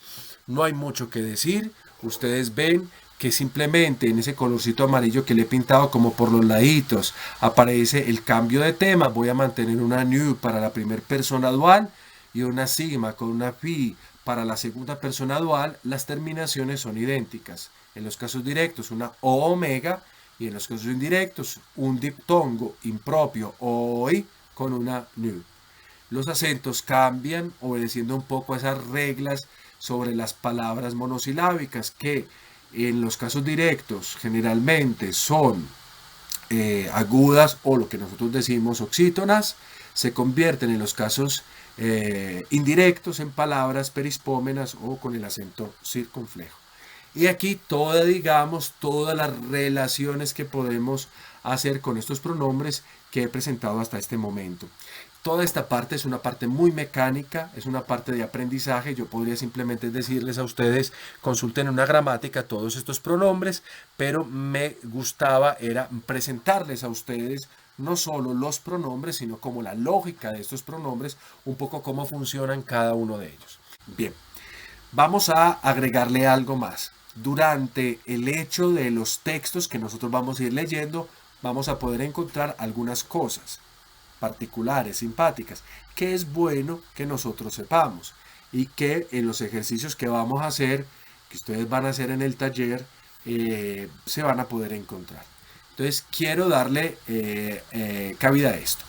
No hay mucho que decir. Ustedes ven que simplemente en ese colorcito amarillo que le he pintado como por los laditos aparece el cambio de tema. Voy a mantener una new para la primera persona dual y una sigma con una phi para la segunda persona dual. Las terminaciones son idénticas. En los casos directos una o omega, y en los casos indirectos un diptongo impropio oi con una new. Los acentos cambian obedeciendo un poco a esas reglas sobre las palabras monosilábicas, que en los casos directos generalmente son agudas, o lo que nosotros decimos oxítonas. Se convierten en los casos indirectos en palabras perispómenas o con el acento circunflejo. Y aquí todas las relaciones que podemos hacer con estos pronombres que he presentado hasta este momento. Toda esta parte es una parte muy mecánica, es una parte de aprendizaje. Yo podría simplemente decirles a ustedes, consulten una gramática todos estos pronombres, pero me gustaba era presentarles a ustedes no solo los pronombres, sino como la lógica de estos pronombres, un poco cómo funcionan cada uno de ellos. Bien, vamos a agregarle algo más. Durante el hecho de los textos que nosotros vamos a ir leyendo, vamos a poder encontrar algunas cosas particulares, simpáticas, que es bueno que nosotros sepamos, y que en los ejercicios que vamos a hacer, que ustedes van a hacer en el taller, se van a poder encontrar. Entonces quiero darle cabida a esto.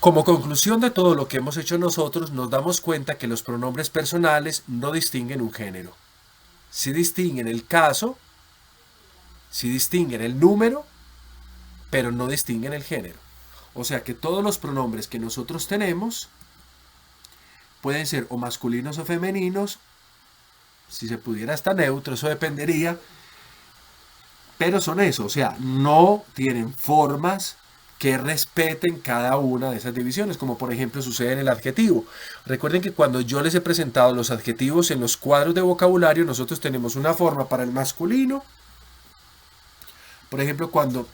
Como conclusión de todo lo que hemos hecho nosotros, nos damos cuenta que los pronombres personales no distinguen un género. Sí distinguen el caso, sí distinguen el número, pero no distinguen el género. O sea que todos los pronombres que nosotros tenemos pueden ser o masculinos o femeninos, si se pudiera hasta neutro, eso dependería, pero son eso, o sea, no tienen formas que respeten cada una de esas divisiones, como por ejemplo sucede en el adjetivo. Recuerden que cuando yo les he presentado los adjetivos en los cuadros de vocabulario, nosotros tenemos una forma para el masculino. Por ejemplo, cuando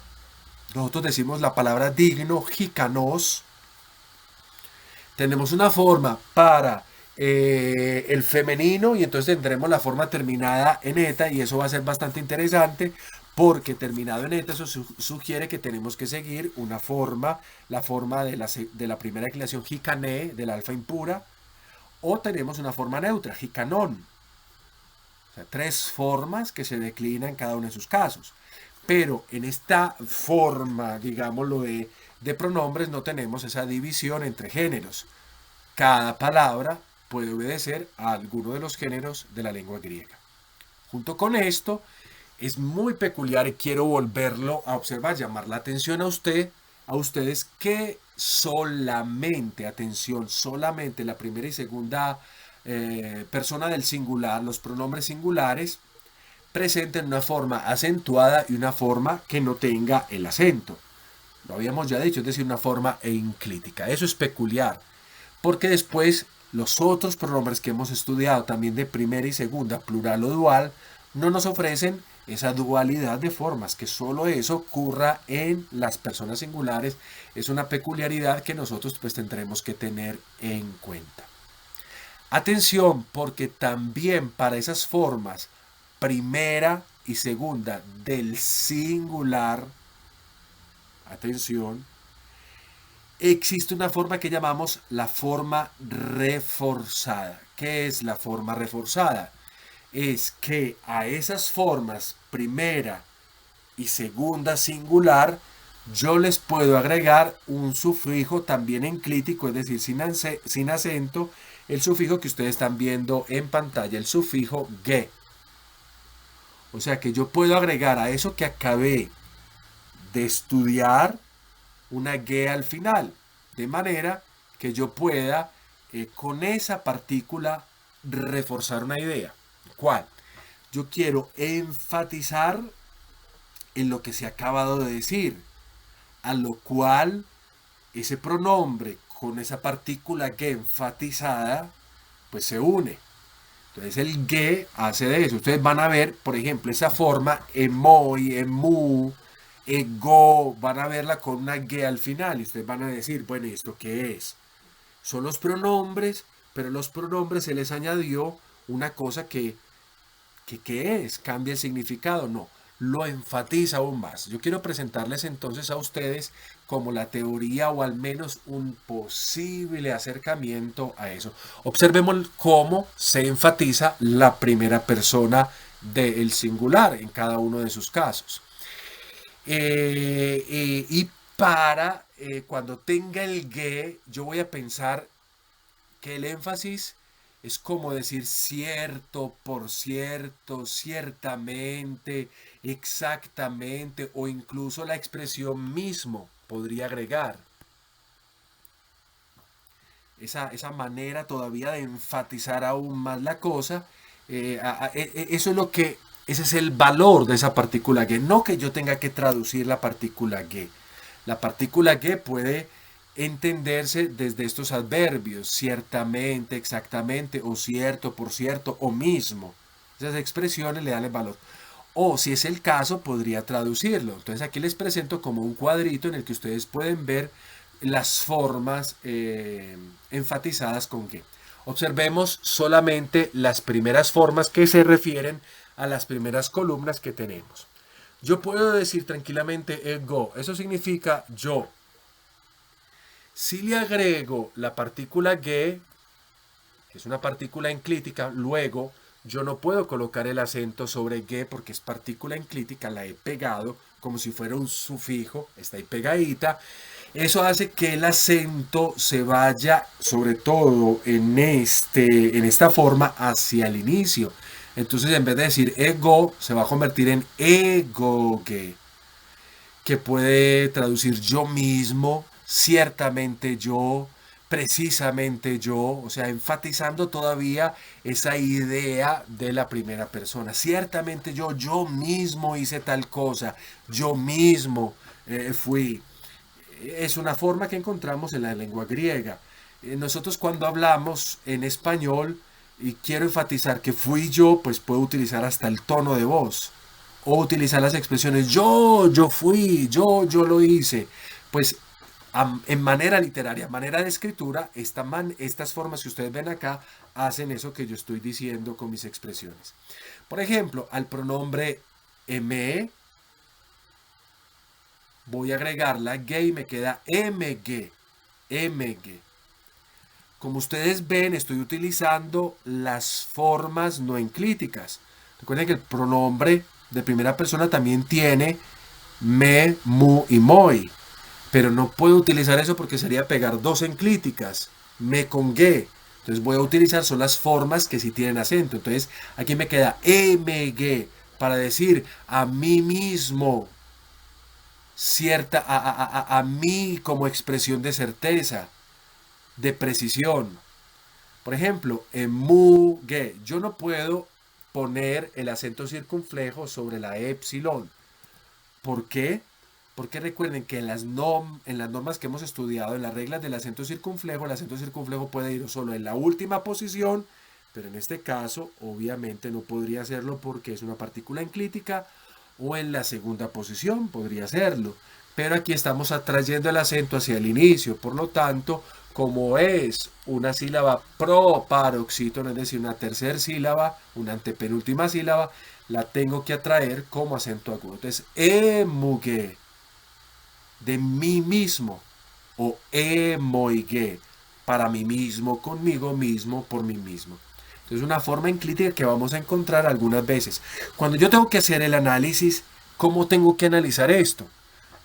nosotros decimos la palabra digno, jícanos, tenemos una forma para el femenino y entonces tendremos la forma terminada en eta y eso va a ser bastante interesante porque terminado en eta eso sugiere que tenemos que seguir una forma, la forma de la primera declinación jicané, del alfa impura, o tenemos una forma neutra, jicanón. O sea, 3 formas que se declinan en cada uno de sus casos. Pero en esta forma, digámoslo, de pronombres no tenemos esa división entre géneros. Cada palabra puede obedecer a alguno de los géneros de la lengua griega. Junto con esto, es muy peculiar y quiero volverlo a observar, llamar la atención a ustedes que solamente, atención, solamente la primera y segunda persona del singular, los pronombres singulares, presenten una forma acentuada y una forma que no tenga el acento. Lo habíamos ya dicho, es decir, una forma enclítica. Eso es peculiar, porque después los otros pronombres que hemos estudiado también de primera y segunda, plural o dual, no nos ofrecen esa dualidad de formas, que solo eso ocurra en las personas singulares. Es una peculiaridad que nosotros pues tendremos que tener en cuenta. Atención, porque también para esas formas primera y segunda del singular, atención, existe una forma que llamamos la forma reforzada. ¿Qué es la forma reforzada? Es que a esas formas primera y segunda singular yo les puedo agregar un sufijo también enclítico, es decir, sin acento, el sufijo que ustedes están viendo en pantalla, el sufijo ge. O sea que yo puedo agregar a eso que acabé de estudiar una ge al final, de manera que yo pueda con esa partícula reforzar una idea. ¿Cuál? Yo quiero enfatizar en lo que se ha acabado de decir, a lo cual ese pronombre con esa partícula ge enfatizada pues se une. Entonces el ge hace de eso. Ustedes van a ver, por ejemplo, esa forma emoi, emu, ego, van a verla con una ge al final y ustedes van a decir, bueno, ¿y esto qué es? Son los pronombres, pero los pronombres se les añadió una cosa que ¿qué es? ¿Cambia el significado? No, lo enfatiza aún más. Yo quiero presentarles entonces a ustedes como la teoría o al menos un posible acercamiento a eso. Observemos cómo se enfatiza la primera persona del singular en cada uno de sus casos. Y para cuando tenga el ge, yo voy a pensar que el énfasis es como decir cierto, por cierto, ciertamente, exactamente, o incluso la expresión mismo podría agregar. Esa manera todavía de enfatizar aún más la cosa, eso es lo que, ese es el valor de esa partícula ge. No que yo tenga que traducir la partícula ge. La partícula ge puede entenderse desde estos adverbios, ciertamente, exactamente, o cierto, por cierto, o mismo. Esas expresiones le dan el valor. O si es el caso, podría traducirlo. Entonces aquí les presento como un cuadrito en el que ustedes pueden ver las formas enfatizadas con que. Observemos solamente las primeras formas que se refieren a las primeras columnas que tenemos. Yo puedo decir tranquilamente ego, eso significa yo. Si le agrego la partícula ge, que es una partícula enclítica, luego yo no puedo colocar el acento sobre ge porque es partícula enclítica, la he pegado como si fuera un sufijo, está ahí pegadita. Eso hace que el acento se vaya, sobre todo en esta forma, hacia el inicio. Entonces, en vez de decir ego, se va a convertir en egoge, que puede traducir yo mismo, ciertamente yo, precisamente yo, o sea, enfatizando todavía esa idea de la primera persona. Ciertamente yo mismo hice tal cosa, yo mismo fui. Es una forma que encontramos en la lengua griega. Nosotros cuando hablamos en español, y quiero enfatizar que fui yo, pues puedo utilizar hasta el tono de voz o utilizar las expresiones yo fui, yo lo hice. Pues en manera literaria, manera de escritura, estas formas que ustedes ven acá hacen eso que yo estoy diciendo con mis expresiones. Por ejemplo, al pronombre me voy a agregar la g y me queda mg, mg. Como ustedes ven, estoy utilizando las formas no enclíticas. Recuerden que el pronombre de primera persona también tiene me, mu y moi. Pero no puedo utilizar eso porque sería pegar dos enclíticas. Me con ge. Entonces voy a utilizar son las formas que sí tienen acento. Entonces aquí me queda mg para decir a mí mismo. Cierta, a mí como expresión de certeza, de precisión. Por ejemplo, en mugue, yo no puedo poner el acento circunflejo sobre la epsilon. ¿Por qué? Porque recuerden que en las normas que hemos estudiado, en las reglas del acento circunflejo, el acento circunflejo puede ir solo en la última posición, pero en este caso, obviamente no podría hacerlo porque es una partícula enclítica, o en la segunda posición podría hacerlo. Pero aquí estamos atrayendo el acento hacia el inicio, por lo tanto, como es una sílaba proparoxítono, es decir, una tercera sílaba, una antepenúltima sílaba, la tengo que atraer como acento agudo. Entonces, emugue, de mí mismo, o emoige, para mí mismo, conmigo mismo, por mí mismo. Entonces, una forma enclítica que vamos a encontrar algunas veces. Cuando yo tengo que hacer el análisis, ¿cómo tengo que analizar esto?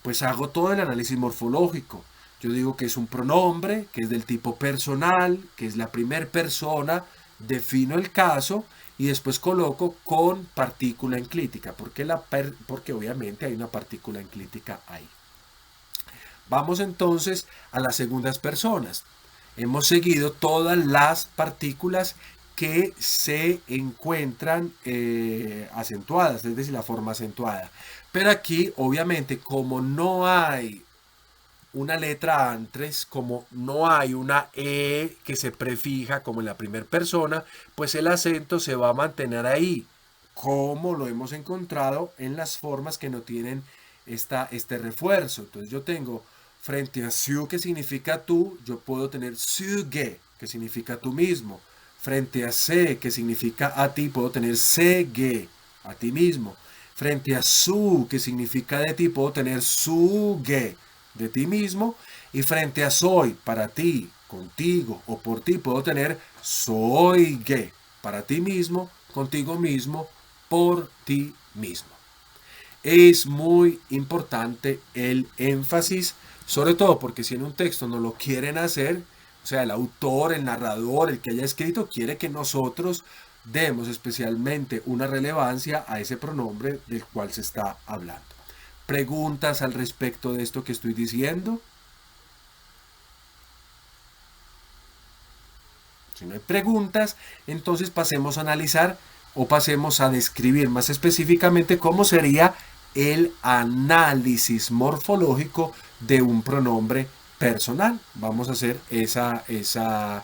Pues hago todo el análisis morfológico. Yo digo que es un pronombre, que es del tipo personal, que es la primera persona, defino el caso y después coloco con partícula enclítica, porque obviamente hay una partícula enclítica ahí. Vamos entonces a las segundas personas. Hemos seguido todas las partículas que se encuentran acentuadas, es decir, la forma acentuada. Pero aquí, obviamente, como no hay una letra antes, como no hay una E que se prefija como en la primera persona, pues el acento se va a mantener ahí, como lo hemos encontrado en las formas que no tienen este refuerzo. Entonces yo tengo frente a su, que significa tú, yo puedo tener suge, que significa tú mismo. Frente a se, que significa a ti, puedo tener sege, a ti mismo. Frente a su, que significa de ti, puedo tener suge, de ti mismo. Y frente a soy, para ti, contigo o por ti, puedo tener soyge, para ti mismo, contigo mismo, por ti mismo. Es muy importante el énfasis, sobre todo porque si en un texto no lo quieren hacer, o sea, el autor, el narrador, el que haya escrito, quiere que nosotros demos especialmente una relevancia a ese pronombre del cual se está hablando. ¿Preguntas al respecto de esto que estoy diciendo? Si no hay preguntas, entonces pasemos a analizar o pasemos a describir más específicamente cómo sería el análisis morfológico de un pronombre personal. Vamos a hacer esa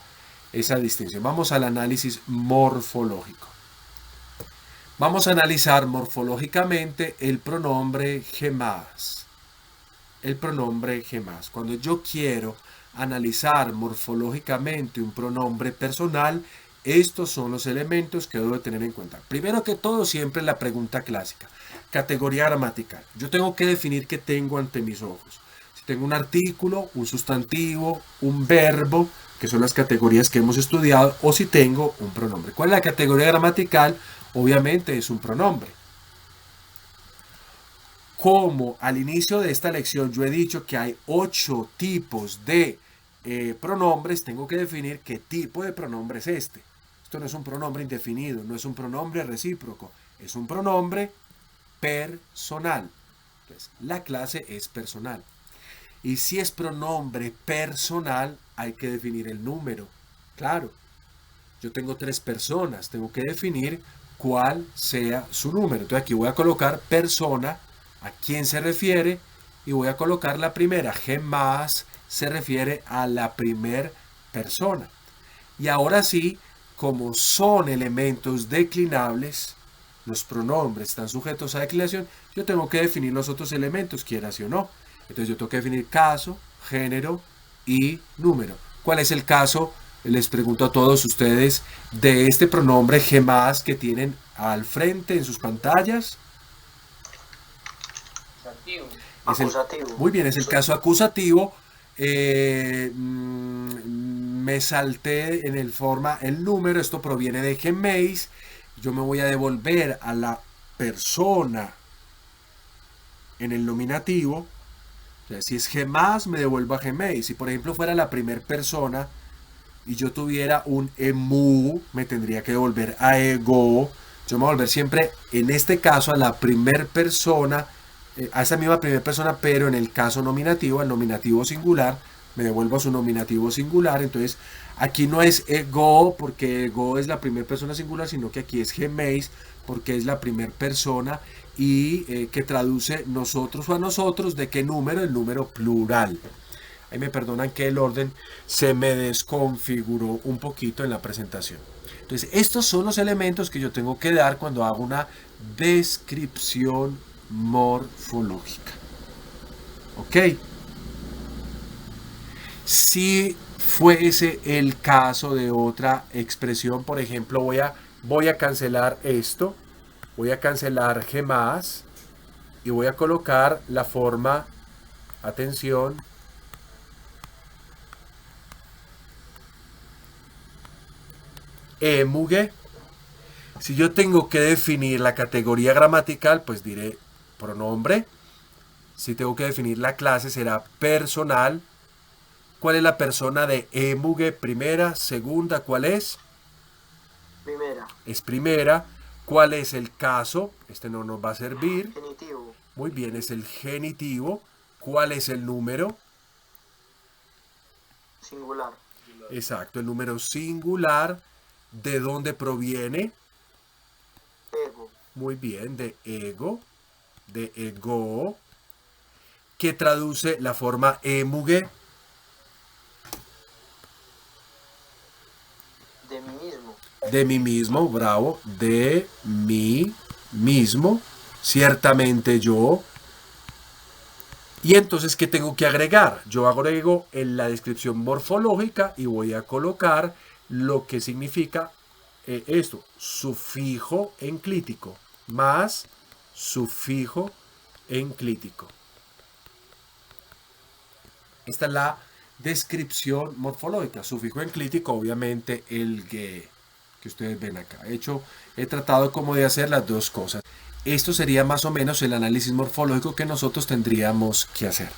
distinción. Vamos al análisis morfológico. Vamos a analizar morfológicamente el pronombre gemás. El pronombre gemás. Cuando yo quiero analizar morfológicamente un pronombre personal, estos son los elementos que debo tener en cuenta. Primero que todo, siempre la pregunta clásica. Categoría gramatical. Yo tengo que definir qué tengo ante mis ojos. Si tengo un artículo, un sustantivo, un verbo, que son las categorías que hemos estudiado, o si tengo un pronombre. ¿Cuál es la categoría gramatical? Obviamente es un pronombre. Como al inicio de esta lección yo he dicho que hay 8 tipos de pronombres, tengo que definir qué tipo de pronombre es este. Esto no es un pronombre indefinido, no es un pronombre recíproco, es un pronombre personal. Entonces, la clase es personal. Y si es pronombre personal, hay que definir el número. Claro, yo tengo 3 personas, tengo que definir cuál sea su número. Entonces aquí voy a colocar persona, a quién se refiere, y voy a colocar la primera. G más se refiere a la primer persona. Y ahora sí, como son elementos declinables, los pronombres están sujetos a declinación, yo tengo que definir los otros elementos, quiera sí o no. Entonces yo tengo que definir caso, género y número. ¿Cuál es el caso? Les pregunto a todos ustedes de este pronombre G más que tienen al frente en sus pantallas. Acusativo. Acusativo. Muy bien, es el caso acusativo. Me salté en el número, esto proviene de geméis. Yo me voy a devolver a la persona en el nominativo. O sea, si es G más, me devuelvo a geméis. Si por ejemplo fuera la primera persona y yo tuviera un emu, me tendría que devolver a ego. Yo me voy a volver siempre, en este caso, a la primera persona, a esa misma primera persona, pero en el caso nominativo, al nominativo singular, me devuelvo a su nominativo singular. Entonces, aquí no es ego, porque ego es la primera persona singular, sino que aquí es geméis, porque es la primera persona y que traduce nosotros o a nosotros. ¿De qué número? El número plural. Ahí me perdonan que el orden se me desconfiguró un poquito en la presentación. Entonces, estos son los elementos que yo tengo que dar cuando hago una descripción morfológica. ¿Ok? Si fuese el caso de otra expresión, por ejemplo, voy a cancelar esto, voy a cancelar G más y voy a colocar la forma, atención, emuge. Si yo tengo que definir la categoría gramatical, pues diré pronombre. Si tengo que definir la clase, será personal. ¿Cuál es la persona de emuge? Primera, segunda, ¿cuál es? Primera. Es primera. ¿Cuál es el caso? Este no nos va a servir. Genitivo. Muy bien, es el genitivo. ¿Cuál es el número? Singular. Exacto, el número singular. ¿De dónde proviene? Ego. Muy bien, de ego, de ego, que traduce la forma emuge. De mí mismo. De mí mismo, bravo, de mí mismo, ciertamente yo. Y entonces, ¿qué tengo que agregar? Yo agrego en la descripción morfológica y voy a colocar lo que significa esto, sufijo enclítico, más sufijo enclítico. Esta es la descripción morfológica, sufijo enclítico, obviamente el que ustedes ven acá. He tratado como de hacer las dos cosas. Esto sería más o menos el análisis morfológico que nosotros tendríamos que hacer.